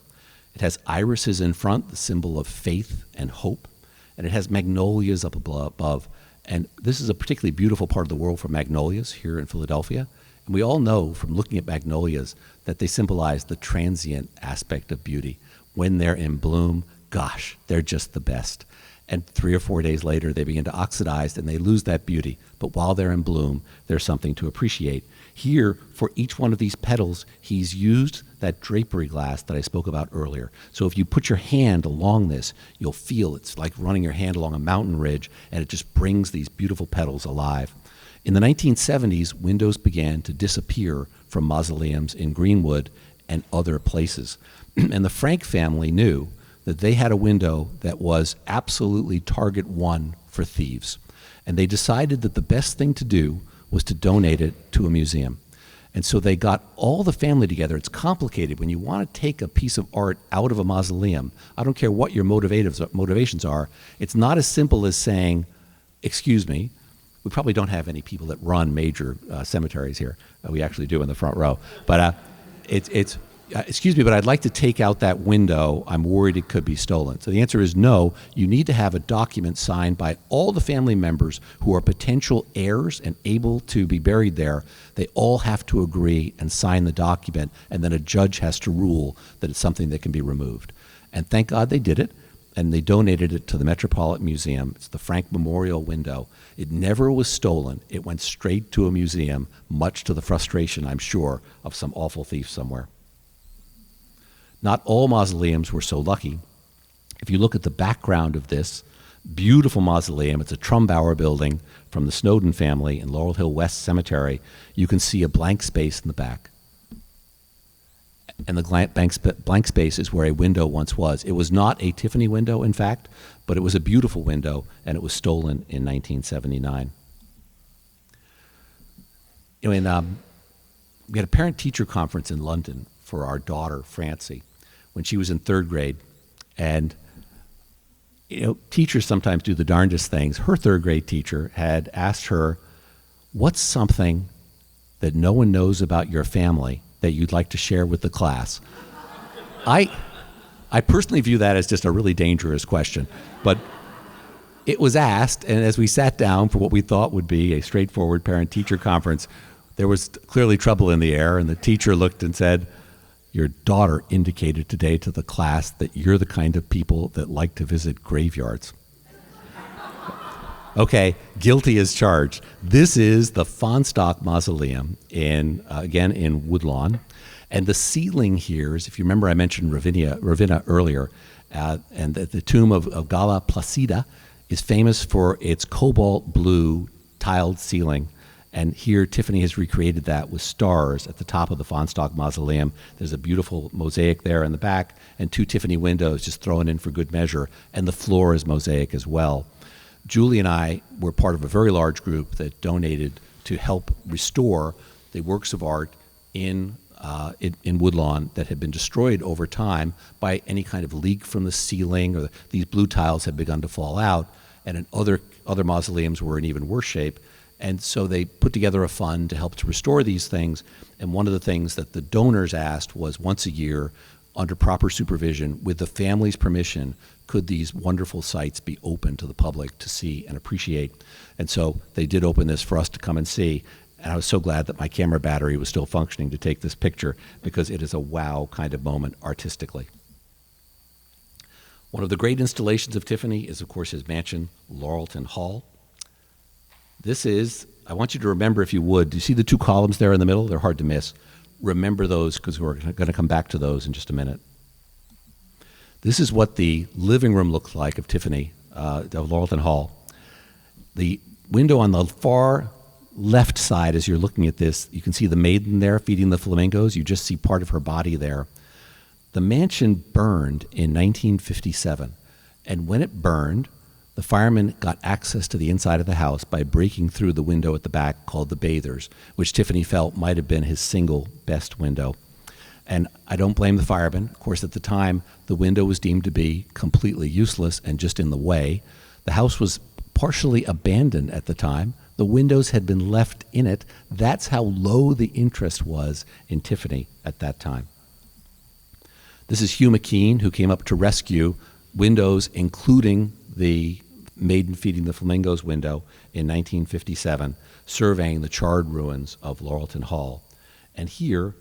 It has irises in front, the symbol of faith and hope, and it has magnolias up above. And this is a particularly beautiful part of the world for magnolias here in Philadelphia. And we all know from looking at magnolias that they symbolize the transient aspect of beauty. When they're in bloom, gosh, they're just the best. And 3 or 4 days later, they begin to oxidize and they lose that beauty. But while they're in bloom, there's something to appreciate. Here, for each one of these petals, he's used that drapery glass that I spoke about earlier. So if you put your hand along this, you'll feel it's like running your hand along a mountain ridge, and it just brings these beautiful petals alive. In the 1970s, windows began to disappear from mausoleums in Greenwood and other places. And the Frank family knew that they had a window that was absolutely target one for thieves. And they decided that the best thing to do was to donate it to a museum. And so they got all the family together. It's complicated. When you want to take a piece of art out of a mausoleum, I don't care what your motivations are, it's not as simple as saying, excuse me, we probably don't have any people that run major cemeteries here. We actually do in the front row. But excuse me, but I'd like to take out that window. I'm worried it could be stolen. So the answer is no. You need to have a document signed by all the family members who are potential heirs and able to be buried there. They all have to agree and sign the document, and then a judge has to rule that it's something that can be removed. And thank God they did it, and they donated it to the Metropolitan Museum. It's the Frank Memorial window. It never was stolen. It went straight to a museum, much to the frustration, I'm sure, of some awful thief somewhere. Not all mausoleums were so lucky. If you look at the background of this beautiful mausoleum, it's a Trumbauer building from the Snowden family in Laurel Hill West Cemetery. You can see a blank space in the back. And the blank space is where a window once was. It was not a Tiffany window, in fact, but it was a beautiful window, and it was stolen in 1979. We had a parent-teacher conference in London for our daughter, Francie, when she was in 3rd grade. And, teachers sometimes do the darndest things. Her 3rd grade teacher had asked her, what's something that no one knows about your family that you'd like to share with the class? I personally view that as just a really dangerous question. But it was asked, and as we sat down for what we thought would be a straightforward parent-teacher conference, there was clearly trouble in the air, and the teacher looked and said, your daughter indicated today to the class that you're the kind of people that like to visit graveyards. Okay, guilty as charged. This is the Fahnestock Mausoleum again in Woodlawn. And the ceiling here is, if you remember I mentioned Ravenna earlier, and the tomb of Galla Placida is famous for its cobalt blue tiled ceiling. And here, Tiffany has recreated that with stars at the top of the Fahnestock Mausoleum. There's a beautiful mosaic there in the back, and 2 Tiffany windows just thrown in for good measure, and the floor is mosaic as well. Julie and I were part of a very large group that donated to help restore the works of art in Woodlawn that had been destroyed over time by any kind of leak from the ceiling, or these blue tiles had begun to fall out, and in other mausoleums were in even worse shape. And so they put together a fund to help to restore these things. And one of the things that the donors asked was, once a year, under proper supervision, with the family's permission, could these wonderful sites be open to the public to see and appreciate? And so they did open this for us to come and see. And I was so glad that my camera battery was still functioning to take this picture, because it is a wow kind of moment artistically. One of the great installations of Tiffany is, of course, his mansion, Laurelton Hall. This is, I want you to remember, if you would, do you see the 2 columns there in the middle? They're hard to miss. Remember those, because we're going to come back to those in just a minute. This is what the living room looked like of Tiffany, of Laurelton Hall. The window on the far left side, as you're looking at this, you can see the maiden there feeding the flamingos. You just see part of her body there. The mansion burned in 1957, and when it burned, the firemen got access to the inside of the house by breaking through the window at the back called the Bathers, which Tiffany felt might have been his single best window. And I don't blame the firemen. Of course, at the time, the window was deemed to be completely useless and just in the way. The house was partially abandoned at the time. The windows had been left in it. That's how low the interest was in Tiffany at that time. This is Hugh McKean, who came up to rescue windows, including the Maiden Feeding the Flamingos window in 1957, surveying the charred ruins of Laurelton Hall. And here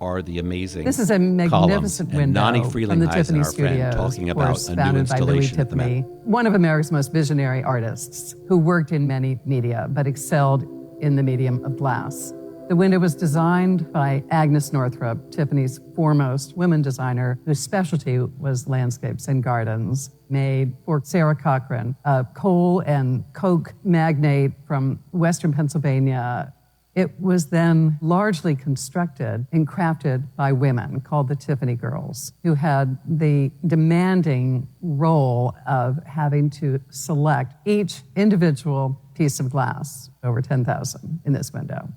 are the amazing This is a magnificent and Nani window from the Frelinghuysen, Tiffany our friend, Studios, talking of about course, a new founded by Louis installation at the Tiffany, Met. one of America's most visionary artists who worked in many media but excelled in the medium of glass. The window was designed by Agnes Northrop, Tiffany's foremost women designer, whose specialty was landscapes and gardens, made for Sarah Cochran, a coal and coke magnate from Western Pennsylvania. It was then largely constructed and crafted by women called the Tiffany Girls, who had the demanding role of having to select each individual piece of glass, over 10,000 in this window.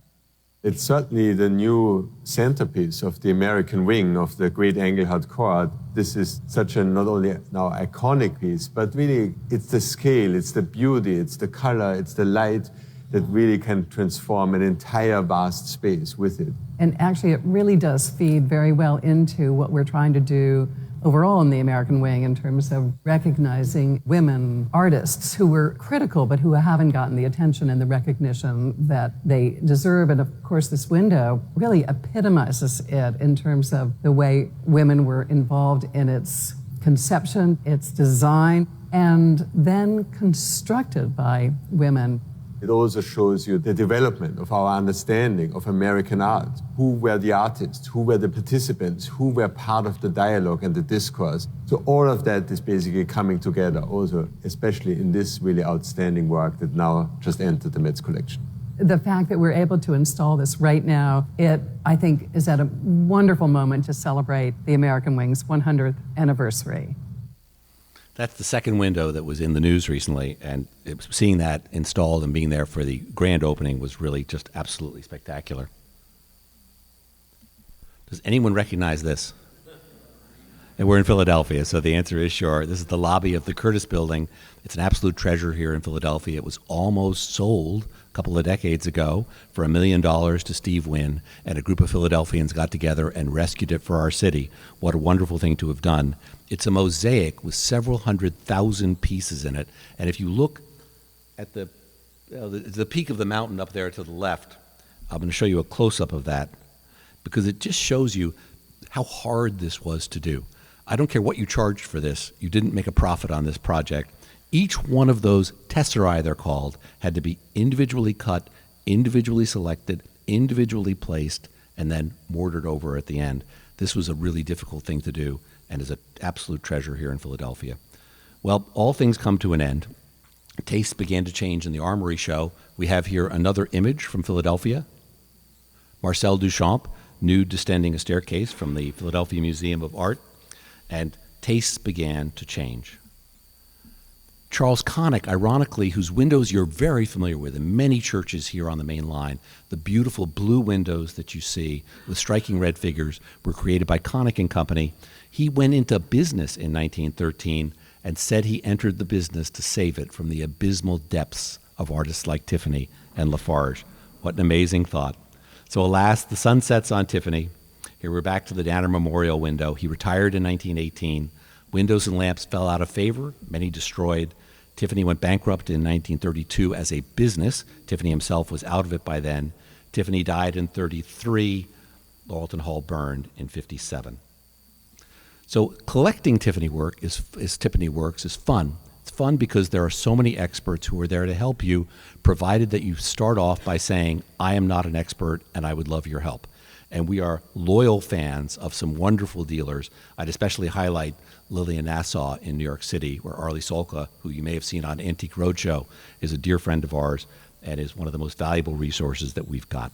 It's certainly the new centerpiece of the American wing of the great Engelhard Court. This is such a not only now iconic piece, but really it's the scale, it's the beauty, it's the color, it's the light that really can transform an entire vast space with it. And actually it really does feed very well into what we're trying to do overall in the American wing in terms of recognizing women artists who were critical but who haven't gotten the attention and the recognition that they deserve. And of course this window really epitomizes it in terms of the way women were involved in its conception, its design, and then constructed by women. It also shows you the development of our understanding of American art. Who were the artists? Who were the participants? Who were part of the dialogue and the discourse? So all of that is basically coming together also, especially in this really outstanding work that now just entered the Met's collection. The fact that we're able to install this right now, it, I think, is at a wonderful moment to celebrate the American Wing's 100th anniversary. That's the second window that was in the news recently, and seeing that installed and being there for the grand opening was really just absolutely spectacular. Does anyone recognize this? And we're in Philadelphia, so the answer is sure. This is the lobby of the Curtis Building. It's an absolute treasure here in Philadelphia. It was almost sold a couple of decades ago for $1 million to Steve Wynn, and a group of Philadelphians got together and rescued it for our city. What a wonderful thing to have done. It's a mosaic with several 100,000 pieces in it, and if you look at the peak of the mountain up there to the left, I'm going to show you a close-up of that because it just shows you how hard this was to do. I don't care what you charged for this. You didn't make a profit on this project. Each one of those tesserae, they're called, had to be individually cut, individually selected, individually placed, and then mortared over at the end. This was a really difficult thing to do and is an absolute treasure here in Philadelphia. Well, all things come to an end. Tastes began to change in the Armory show. We have here another image from Philadelphia. Marcel Duchamp, nude descending a staircase from the Philadelphia Museum of Art, and tastes began to change. Charles Connick, ironically, whose windows you're very familiar with in many churches here on the main line, the beautiful blue windows that you see with striking red figures were created by Connick and Company. He went into business in 1913 and said he entered the business to save it from the abysmal depths of artists like Tiffany and Lafarge. What an amazing thought. So alas, the sun sets on Tiffany. Here we're back to the Danner Memorial window. He retired in 1918. Windows and lamps fell out of favor, many destroyed. Tiffany went bankrupt in 1932 as a business. Tiffany himself was out of it by then. Tiffany died in 33. Laurelton Hall burned in 57. So collecting Tiffany works is fun. It's fun because there are so many experts who are there to help you, provided that you start off by saying, I am not an expert and I would love your help. And we are loyal fans of some wonderful dealers. I'd especially highlight Lillian Nassau in New York City, where Arlie Solka, who you may have seen on Antique Roadshow, is a dear friend of ours and is one of the most valuable resources that we've got.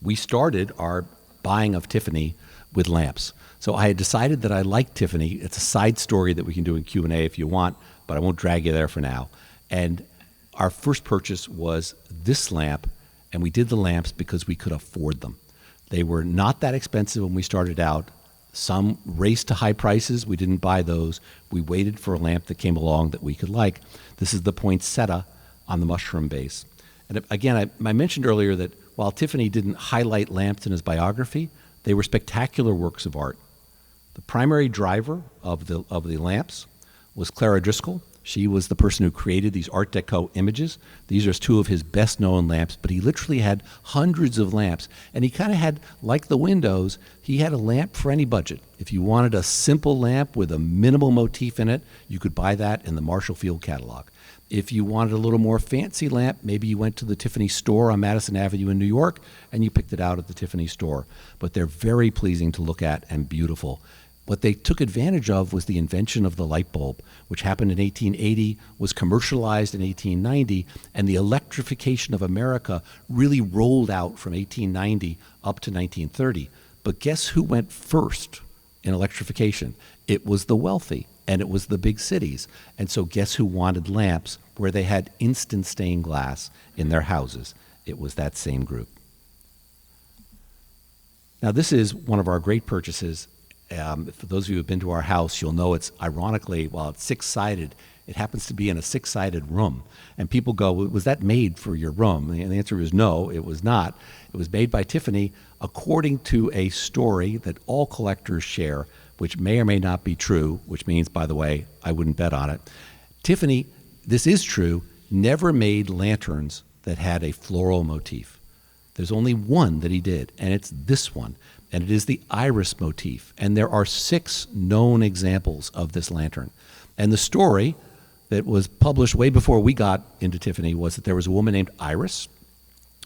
We started our buying of Tiffany with lamps. So I had decided that I liked Tiffany. It's a side story that we can do in Q&A if you want, but I won't drag you there for now. And our first purchase was this lamp, and we did the lamps because we could afford them. They were not that expensive when we started out. Some raced to high prices. We didn't buy those. We waited for a lamp that came along that we could like. This is the poinsettia on the mushroom base. And again, I mentioned earlier that while Tiffany didn't highlight lamps in his biography, they were spectacular works of art. The primary driver of the lamps was Clara Driscoll, She was the person who created these Art Deco images. These are two of his best known lamps, but he literally had hundreds of lamps. And he kind of had, like the windows, he had a lamp for any budget. If you wanted a simple lamp with a minimal motif in it, you could buy that in the Marshall Field catalog. If you wanted a little more fancy lamp, maybe you went to the Tiffany store on Madison Avenue in New York and you picked it out at the Tiffany store. But they're very pleasing to look at and beautiful. What they took advantage of was the invention of the light bulb, which happened in 1880, was commercialized in 1890, and the electrification of America really rolled out from 1890 up to 1930. But guess who went first in electrification? It was the wealthy, and it was the big cities. And so guess who wanted lamps where they had instant stained glass in their houses? It was that same group. Now, this is one of our great purchases. For those of you who have been to our house, you'll know it's ironically, while it's six-sided, it happens to be in a six-sided room. And people go, well, was that made for your room? And the answer is no, it was not. It was made by Tiffany according to a story that all collectors share, which may or may not be true, which means, by the way, I wouldn't bet on it. Tiffany, this is true, never made lanterns that had a floral motif. There's only one that he did, and it's this one. And it is the iris motif. And there are 6 known examples of this lantern. And the story that was published way before we got into Tiffany was that there was a woman named Iris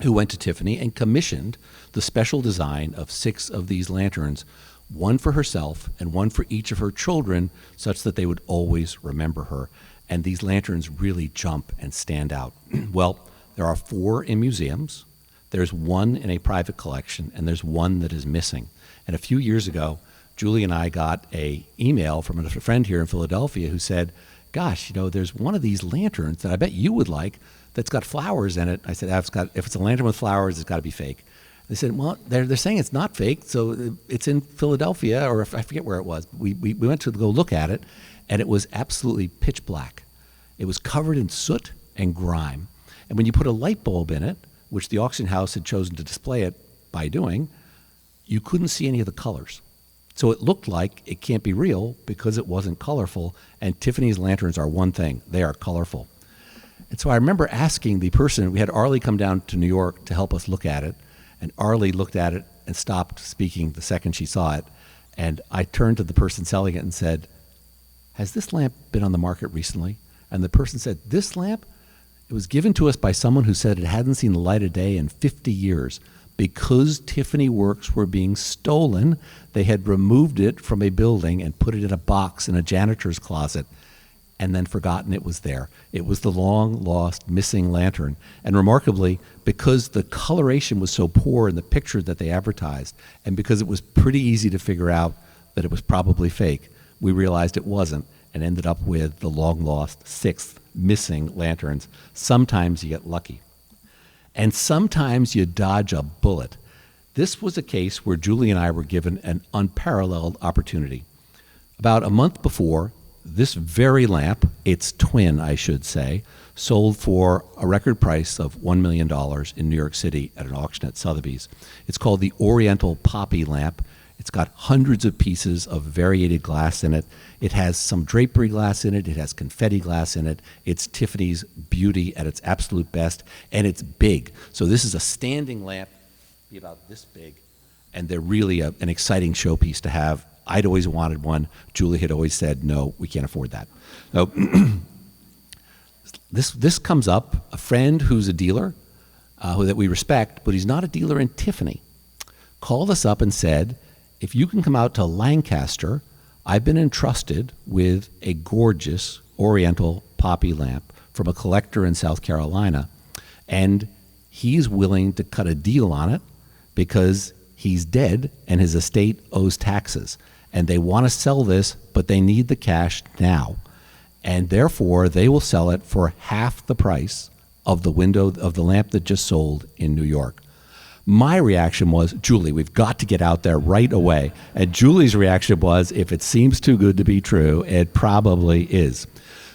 who went to Tiffany and commissioned the special design of 6 of these lanterns, one for herself and one for each of her children, such that they would always remember her. And these lanterns really jump and stand out. Well, there are 4 in museums. There's one in a private collection, and there's one that is missing. And a few years ago, Julie and I got an email from a friend here in Philadelphia who said, gosh, there's one of these lanterns that I bet you would like that's got flowers in it. I said, if it's a lantern with flowers, it's got to be fake. They said, well, they're saying it's not fake, so it's in Philadelphia, or I forget where it was. We went to go look at it, and it was absolutely pitch black. It was covered in soot and grime. And when you put a light bulb in it, which the auction house had chosen to display it by doing, you couldn't see any of the colors. So it looked like it can't be real because it wasn't colorful, and Tiffany's lanterns are one thing, they are colorful. And so I remember asking the person, we had Arlie come down to New York to help us look at it, and Arlie looked at it and stopped speaking the second she saw it, and I turned to the person selling it and said, has this lamp been on the market recently? And the person said, this lamp? It was given to us by someone who said it hadn't seen the light of day in 50 years. Because Tiffany works were being stolen, they had removed it from a building and put it in a box in a janitor's closet and then forgotten it was there. It was the long-lost missing lantern. And remarkably, because the coloration was so poor in the picture that they advertised, and because it was pretty easy to figure out that it was probably fake, we realized it wasn't and ended up with the long-lost 6th missing lanterns. Sometimes you get lucky. And sometimes you dodge a bullet. This was a case where Julie and I were given an unparalleled opportunity. About a month before, this very lamp, its twin, I should say, sold for a record price of $1 million in New York City at an auction at Sotheby's. It's called the Oriental Poppy lamp. It's got hundreds of pieces of variated glass in it. It has some drapery glass in it. It has confetti glass in it. It's Tiffany's beauty at its absolute best, and it's big. So this is a standing lamp, be about this big, and they're really an exciting showpiece to have. I'd always wanted one. Julie had always said, no, we can't afford that. So this comes up, a friend who's a dealer that we respect, but he's not a dealer in Tiffany, called us up and said, if you can come out to Lancaster, I've been entrusted with a gorgeous Oriental poppy lamp from a collector in South Carolina, and he's willing to cut a deal on it because he's dead and his estate owes taxes. And they want to sell this, but they need the cash now. And therefore, they will sell it for half the price of the window of the lamp that just sold in New York. My reaction was, Julie, we've got to get out there right away. And Julie's reaction was, if it seems too good to be true, it probably is.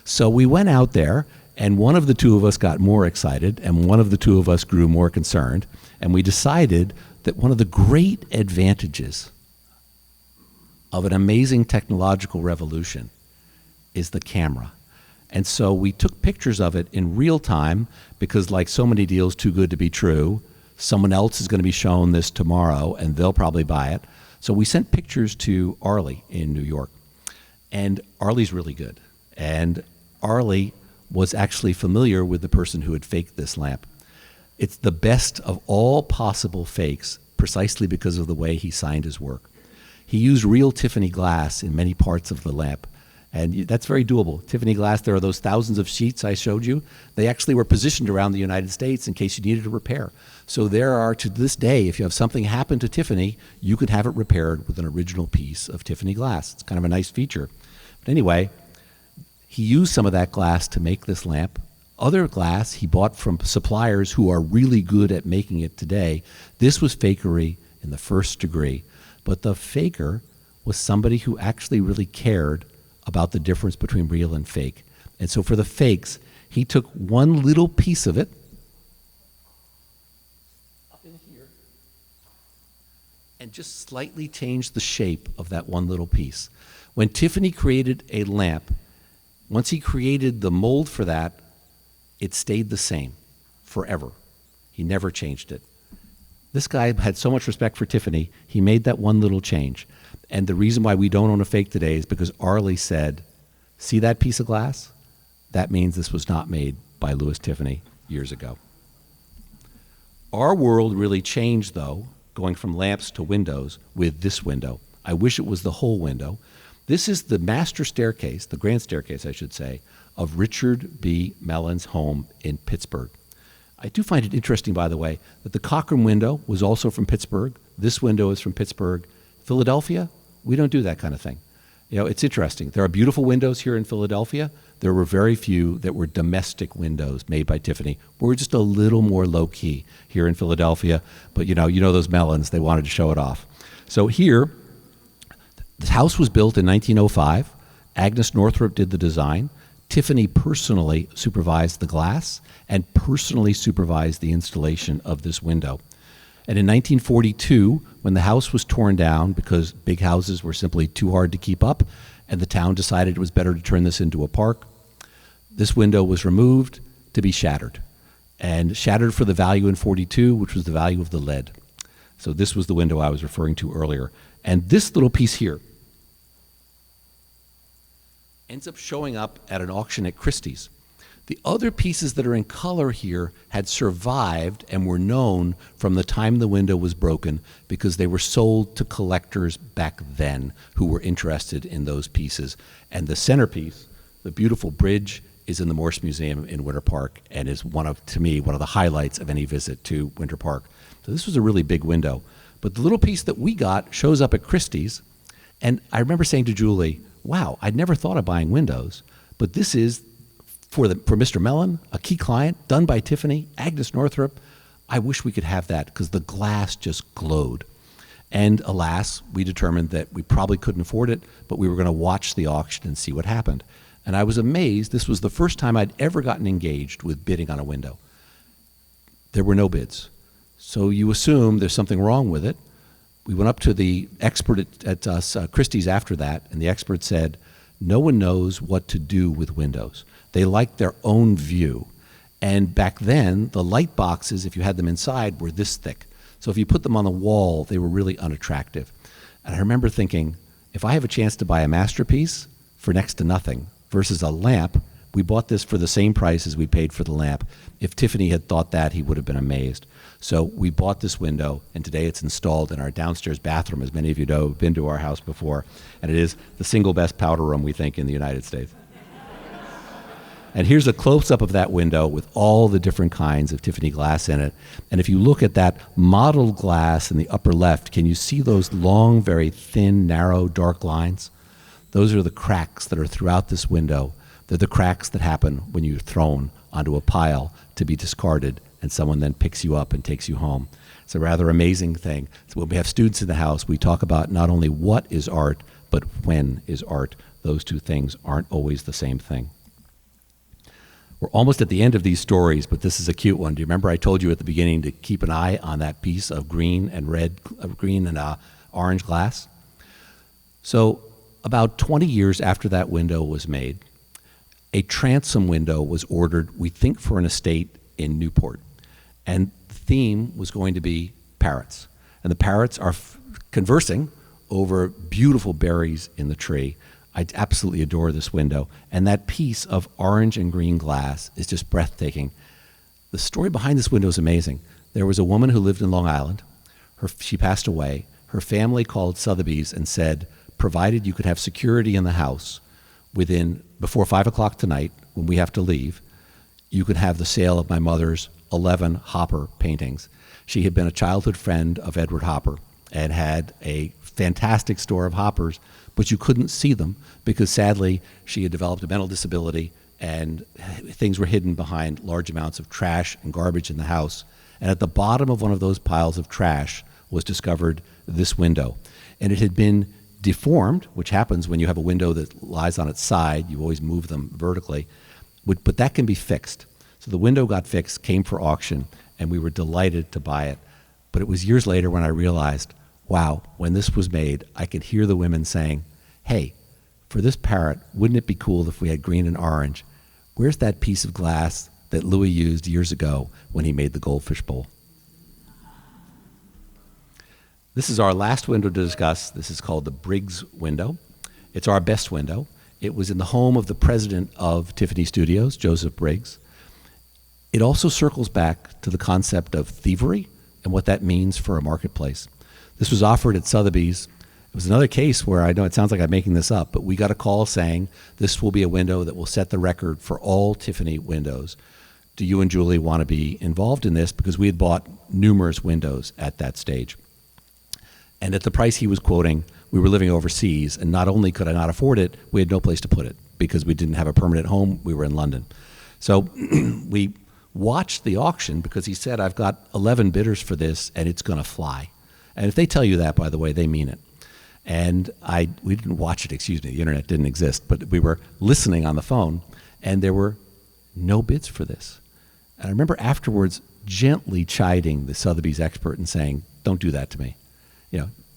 So we went out there, and one of the two of us got more excited, and one of the two of us grew more concerned. And we decided that one of the great advantages of an amazing technological revolution is the camera. And so we took pictures of it in real time because, like so many deals too good to be true, someone else is going to be shown this tomorrow and they'll probably buy it. So we sent pictures to Arlie in New York. And Arlie's really good. And Arlie was actually familiar with the person who had faked this lamp. It's the best of all possible fakes precisely because of the way he signed his work. He used real Tiffany glass in many parts of the lamp. And that's very doable. Tiffany glass, there are those thousands of sheets I showed you. They actually were positioned around the United States in case you needed a repair. So there are, to this day, if you have something happen to Tiffany, you could have it repaired with an original piece of Tiffany glass. It's kind of a nice feature. But anyway, he used some of that glass to make this lamp. Other glass he bought from suppliers who are really good at making it today. This was fakery in the first degree. But the faker was somebody who actually really cared about the difference between real and fake. And so for the fakes, he took one little piece of it up in here and just slightly changed the shape of that one little piece. When Tiffany created a lamp, once he created the mold for that, it stayed the same forever. He never changed it. This guy had so much respect for Tiffany, he made that one little change. And the reason why we don't own a fake today is because Arlie said, see that piece of glass? That means this was not made by Louis Tiffany years ago. Our world really changed, though, going from lamps to windows with this window. I wish it was the whole window. This is the master staircase, the grand staircase, I should say, of Richard B. Mellon's home in Pittsburgh. I do find it interesting, by the way, that the Cochran window was also from Pittsburgh. This window is from Pittsburgh. Philadelphia, we don't do that kind of thing. You know, it's interesting. There are beautiful windows here in Philadelphia. There were very few that were domestic windows made by Tiffany. We're just a little more low-key here in Philadelphia. But, you know those Mellons, they wanted to show it off. So here, the house was built in 1905. Agnes Northrop did the design. Tiffany personally supervised the glass and personally supervised the installation of this window. And in 1942, when the house was torn down because big houses were simply too hard to keep up, and the town decided it was better to turn this into a park, this window was removed to be shattered. And shattered for the value in 42, which was the value of the lead. So this was the window I was referring to earlier. And this little piece here ends up showing up at an auction at Christie's. The other pieces that are in color here had survived and were known from the time the window was broken because they were sold to collectors back then who were interested in those pieces. And the centerpiece, the beautiful bridge, is in the Morse Museum in Winter Park and is to me, one of the highlights of any visit to Winter Park. So this was a really big window. But the little piece that we got shows up at Christie's. And I remember saying to Julie, wow, I'd never thought of buying windows, but this is for Mr. Mellon, a key client, done by Tiffany, Agnes Northrop. I wish we could have that because the glass just glowed. And alas, we determined that we probably couldn't afford it, but we were going to watch the auction and see what happened. And I was amazed. This was the first time I'd ever gotten engaged with bidding on a window. There were no bids. So you assume there's something wrong with it. We went up to the expert at Christie's after that, and the expert said, no one knows what to do with windows. They like their own view. And back then, the light boxes, if you had them inside, were this thick. So if you put them on the wall, they were really unattractive. And I remember thinking, if I have a chance to buy a masterpiece for next to nothing versus a lamp, we bought this for the same price as we paid for the lamp. If Tiffany had thought that, he would have been amazed. So we bought this window, and today it's installed in our downstairs bathroom, as many of you know have been to our house before. And it is the single best powder room, we think, in the United States. And here's a close-up of that window with all the different kinds of Tiffany glass in it. And if you look at that modeled glass in the upper left, can you see those long, very thin, narrow, dark lines? Those are the cracks that are throughout this window. They're the cracks that happen when you're thrown onto a pile to be discarded, and someone then picks you up and takes you home. It's a rather amazing thing. So when we have students in the house, we talk about not only what is art, but when is art. Those two things aren't always the same thing. We're almost at the end of these stories, but this is a cute one. Do you remember I told you at the beginning to keep an eye on that piece of green and orange glass? So about 20 years after that window was made, a transom window was ordered, we think for an estate in Newport. And the theme was going to be parrots. And the parrots are conversing over beautiful berries in the tree. I absolutely adore this window. And that piece of orange and green glass is just breathtaking. The story behind this window is amazing. There was a woman who lived in Long Island. She passed away. Her family called Sotheby's and said, provided you could have security in the house before 5 o'clock tonight, when we have to leave, you could have the sale of my mother's 11 Hopper paintings. She had been a childhood friend of Edward Hopper and had a fantastic store of Hoppers, but you couldn't see them because sadly she had developed a mental disability and things were hidden behind large amounts of trash and garbage in the house. And at the bottom of one of those piles of trash was discovered this window. And it had been deformed, which happens when you have a window that lies on its side. You always move them vertically. But that can be fixed. So the window got fixed, came for auction, and we were delighted to buy it. But it was years later when I realized, wow, when this was made, I could hear the women saying, hey, for this parrot, wouldn't it be cool if we had green and orange? Where's that piece of glass that Louis used years ago when he made the goldfish bowl? This is our last window to discuss. This is called the Briggs window. It's our best window. It was in the home of the president of Tiffany Studios, Joseph Briggs. It also circles back to the concept of thievery and what that means for a marketplace. This was offered at Sotheby's. It was another case where, I know it sounds like I'm making this up, but we got a call saying this will be a window that will set the record for all Tiffany windows. Do you and Julie want to be involved in this? Because we had bought numerous windows at that stage. And at the price he was quoting, we were living overseas, and not only could I not afford it, we had no place to put it because we didn't have a permanent home. We were in London. So we watched the auction because he said, I've got 11 bidders for this, and it's going to fly. And if they tell you that, by the way, they mean it. And we didn't watch it, the internet didn't exist, but we were listening on the phone, and there were no bids for this. And I remember afterwards gently chiding the Sotheby's expert and saying, don't do that to me.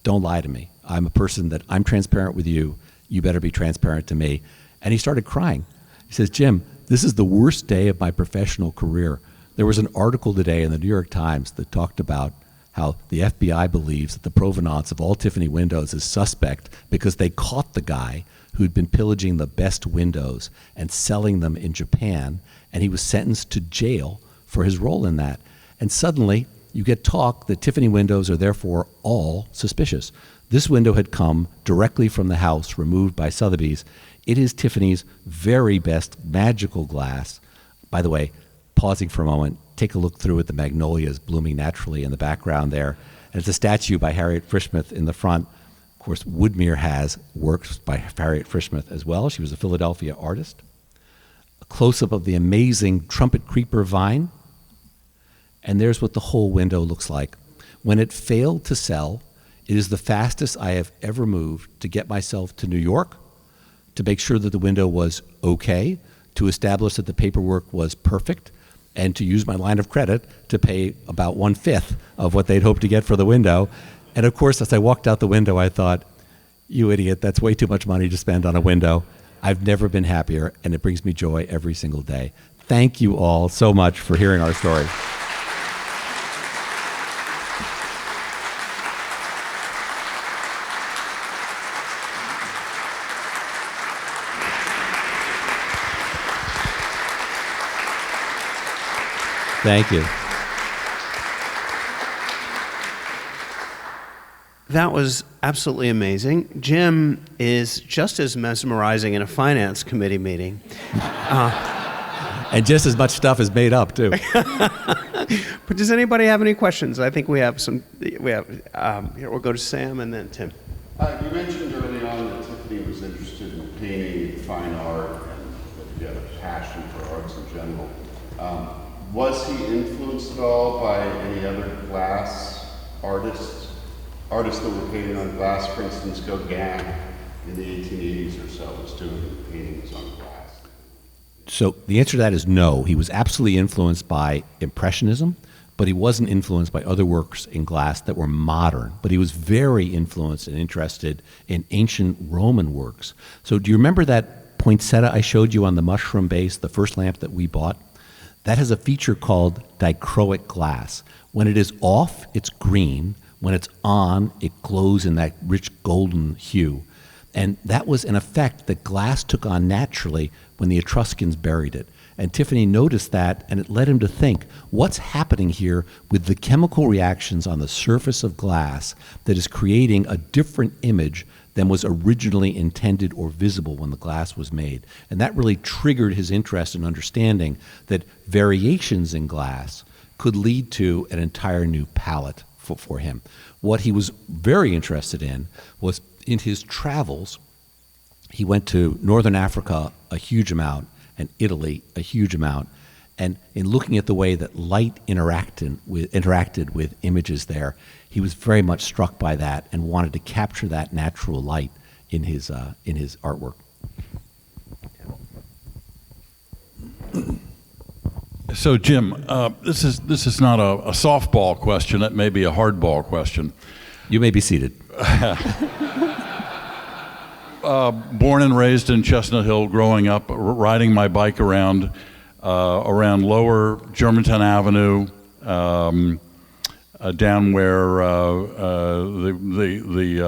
Don't lie to me. I'm a person that I'm transparent with you. You better be transparent to me. And he started crying. He says, Jim, this is the worst day of my professional career. There was an article today in the New York Times that talked about how the FBI believes that the provenance of all Tiffany windows is suspect because they caught the guy who'd been pillaging the best windows and selling them in Japan, and he was sentenced to jail for his role in that. And suddenly, you get talk that Tiffany windows are therefore all suspicious. This window had come directly from the house, removed by Sotheby's. It is Tiffany's very best magical glass. By the way, pausing for a moment, take a look through at the magnolias blooming naturally in the background there. And it's a statue by Harriet Frischmuth in the front. Of course, Woodmere has works by Harriet Frischmuth as well. She was a Philadelphia artist. A close-up of the amazing trumpet creeper vine. And there's what the whole window looks like. When it failed to sell, it is the fastest I have ever moved to get myself to New York, to make sure that the window was okay, to establish that the paperwork was perfect, and to use my line of credit to pay about 1/5 of what they'd hoped to get for the window. And of course, as I walked out the window, I thought, you idiot, that's way too much money to spend on a window. I've never been happier, and it brings me joy every single day. Thank you all so much for hearing our story. Thank you. That was absolutely amazing. Jim is just as mesmerizing in a finance committee meeting. And just as much stuff is made up, too. But does anybody have any questions? I think we have some. Here, we'll go to Sam and then Tim. You mentioned early on that Tiffany was interested in painting, fine art, and that you had a passion for arts in general. Was he influenced at all by any other glass artists that were painting on glass? For instance, Gauguin in the 1880s or so was doing paintings on glass. So the answer to that is no. He was absolutely influenced by Impressionism, but he wasn't influenced by other works in glass that were modern. But he was very influenced and interested in ancient Roman works. So do you remember that poinsettia I showed you on the mushroom base, the first lamp that we bought, that has a feature called dichroic glass. When it is off, it's green. When it's on, it glows in that rich golden hue. And that was an effect that glass took on naturally when the Etruscans buried it. And Tiffany noticed that, and it led him to think, what's happening here with the chemical reactions on the surface of glass that is creating a different image than was originally intended or visible when the glass was made? And that really triggered his interest in understanding that variations in glass could lead to an entire new palette for him. What he was very interested in was, in his travels, he went to Northern Africa a huge amount, and Italy a huge amount. And in looking at the way that light interacted with images there, he was very much struck by that and wanted to capture that natural light in his artwork. So, Jim, this is not a softball question. It may be a hardball question. You may be seated. Born and raised in Chestnut Hill, growing up, riding my bike around Lower Germantown Avenue, down where the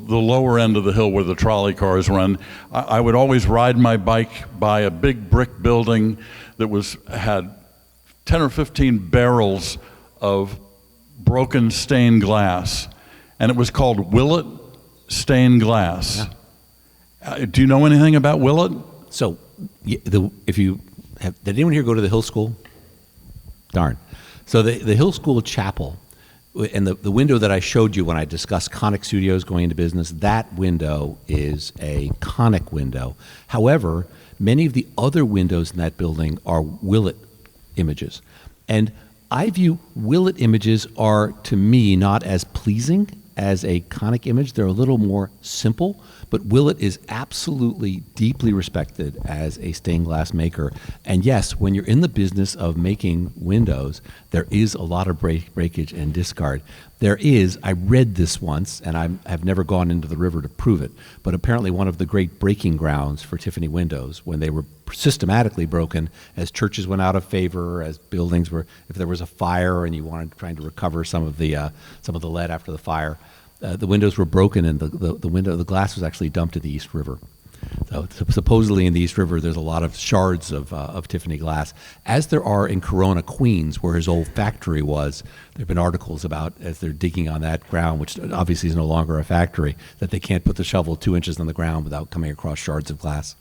lower end of the hill where the trolley cars run. I would always ride my bike by a big brick building that had 10 or 15 barrels of broken stained glass, and it was called Willett Stained Glass. Yeah. Do you know anything about Willett? So, if you have, did anyone here go to the Hill School? Darn. So the Hill School Chapel, and the window that I showed you when I discussed conic studios going into business, that window is a conic window. However, many of the other windows in that building are Willett images. And I view Willett images are, to me, not as pleasing as a conic image. They're a little more simple, but Willett is absolutely deeply respected as a stained glass maker. And yes, when you're in the business of making windows, there is a lot of breakage and discard. There is, I read this once, and I've never gone into the river to prove it, but apparently one of the great breaking grounds for Tiffany windows, when they were systematically broken, as churches went out of favor, as buildings were, if there was a fire and you wanted trying to recover some of the lead after the fire, the windows were broken, and the glass was actually dumped in the East River. So supposedly in the East River, there's a lot of shards of Tiffany glass, as there are in Corona, Queens, where his old factory was. There have been articles about, as they're digging on that ground, which obviously is no longer a factory, that they can't put the shovel 2 inches on the ground without coming across shards of glass.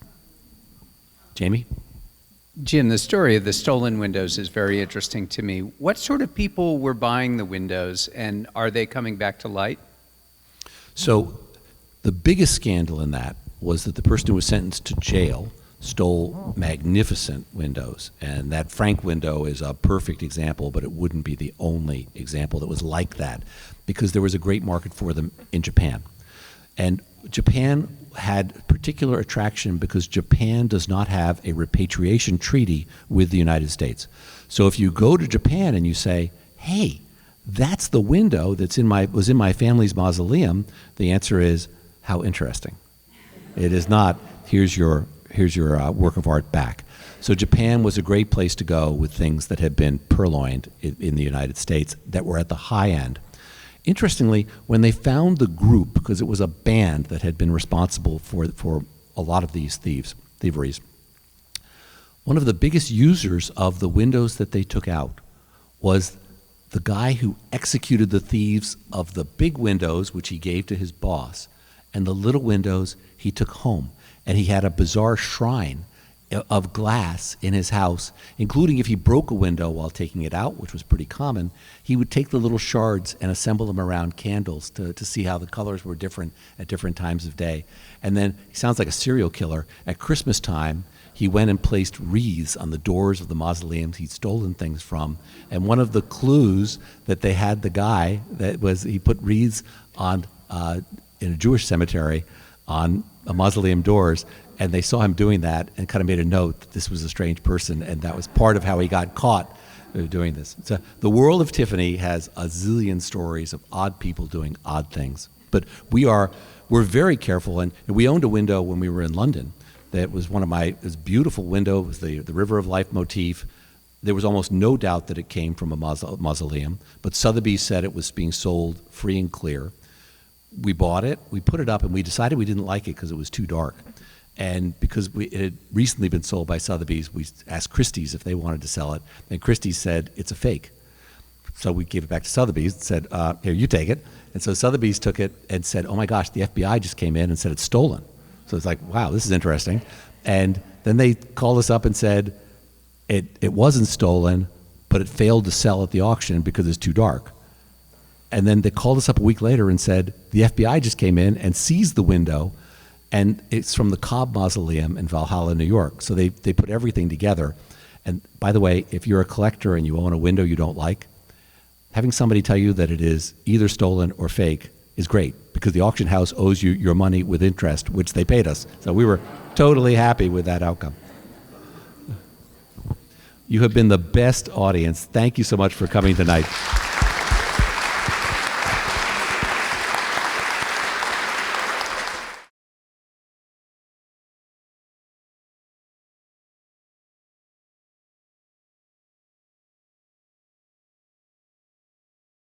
Jamie? Jim, the story of the stolen windows is very interesting to me. What sort of people were buying the windows, and are they coming back to light? So the biggest scandal in that was that the person who was sentenced to jail stole magnificent windows. And that Frank window is a perfect example, but it wouldn't be the only example that was like that, because there was a great market for them in Japan. And Japan had particular attraction because Japan does not have a repatriation treaty with the United States. So if you go to Japan and you say, hey, that's the window was in my family's mausoleum, the answer is, how interesting. It is not, here's your work of art back. So Japan was a great place to go with things that had been purloined in the United States that were at the high end. Interestingly, when they found the group, because it was a band that had been responsible for a lot of these thieveries, one of the biggest users of the windows that they took out was the guy who executed the thieves of the big windows, which he gave to his boss, and the little windows he took home. And he had a bizarre shrine of glass in his house, including if he broke a window while taking it out, which was pretty common, he would take the little shards and assemble them around candles to see how the colors were different at different times of day. And then, he sounds like a serial killer, at Christmas time, he went and placed wreaths on the doors of the mausoleums he'd stolen things from. And one of the clues that they had the guy, that was, he put wreaths on, in a Jewish cemetery, on a mausoleum doors, and they saw him doing that and kind of made a note that this was a strange person, and that was part of how he got caught doing this. So the world of Tiffany has a zillion stories of odd people doing odd things. But we're very careful, and we owned a window when we were in London that was one of my, it was a beautiful window, it was the River of Life motif. There was almost no doubt that it came from a mausoleum, but Sotheby's said it was being sold free and clear. We bought it, we put it up, and we decided we didn't like it because it was too dark. And because it had recently been sold by Sotheby's, we asked Christie's if they wanted to sell it, and Christie's said, it's a fake. So we gave it back to Sotheby's and said, here, you take it. And so Sotheby's took it and said, oh my gosh, the FBI just came in and said it's stolen. So it's like, wow, this is interesting. And then they called us up and said, it wasn't stolen, but it failed to sell at the auction because it's too dark. And then they called us up a week later and said, the FBI just came in and seized the window, and it's from the Cobb Mausoleum in Valhalla, New York. So they put everything together. And by the way, if you're a collector and you own a window you don't like, having somebody tell you that it is either stolen or fake is great, because the auction house owes you your money with interest, which they paid us. So we were totally happy with that outcome. You have been the best audience. Thank you so much for coming tonight.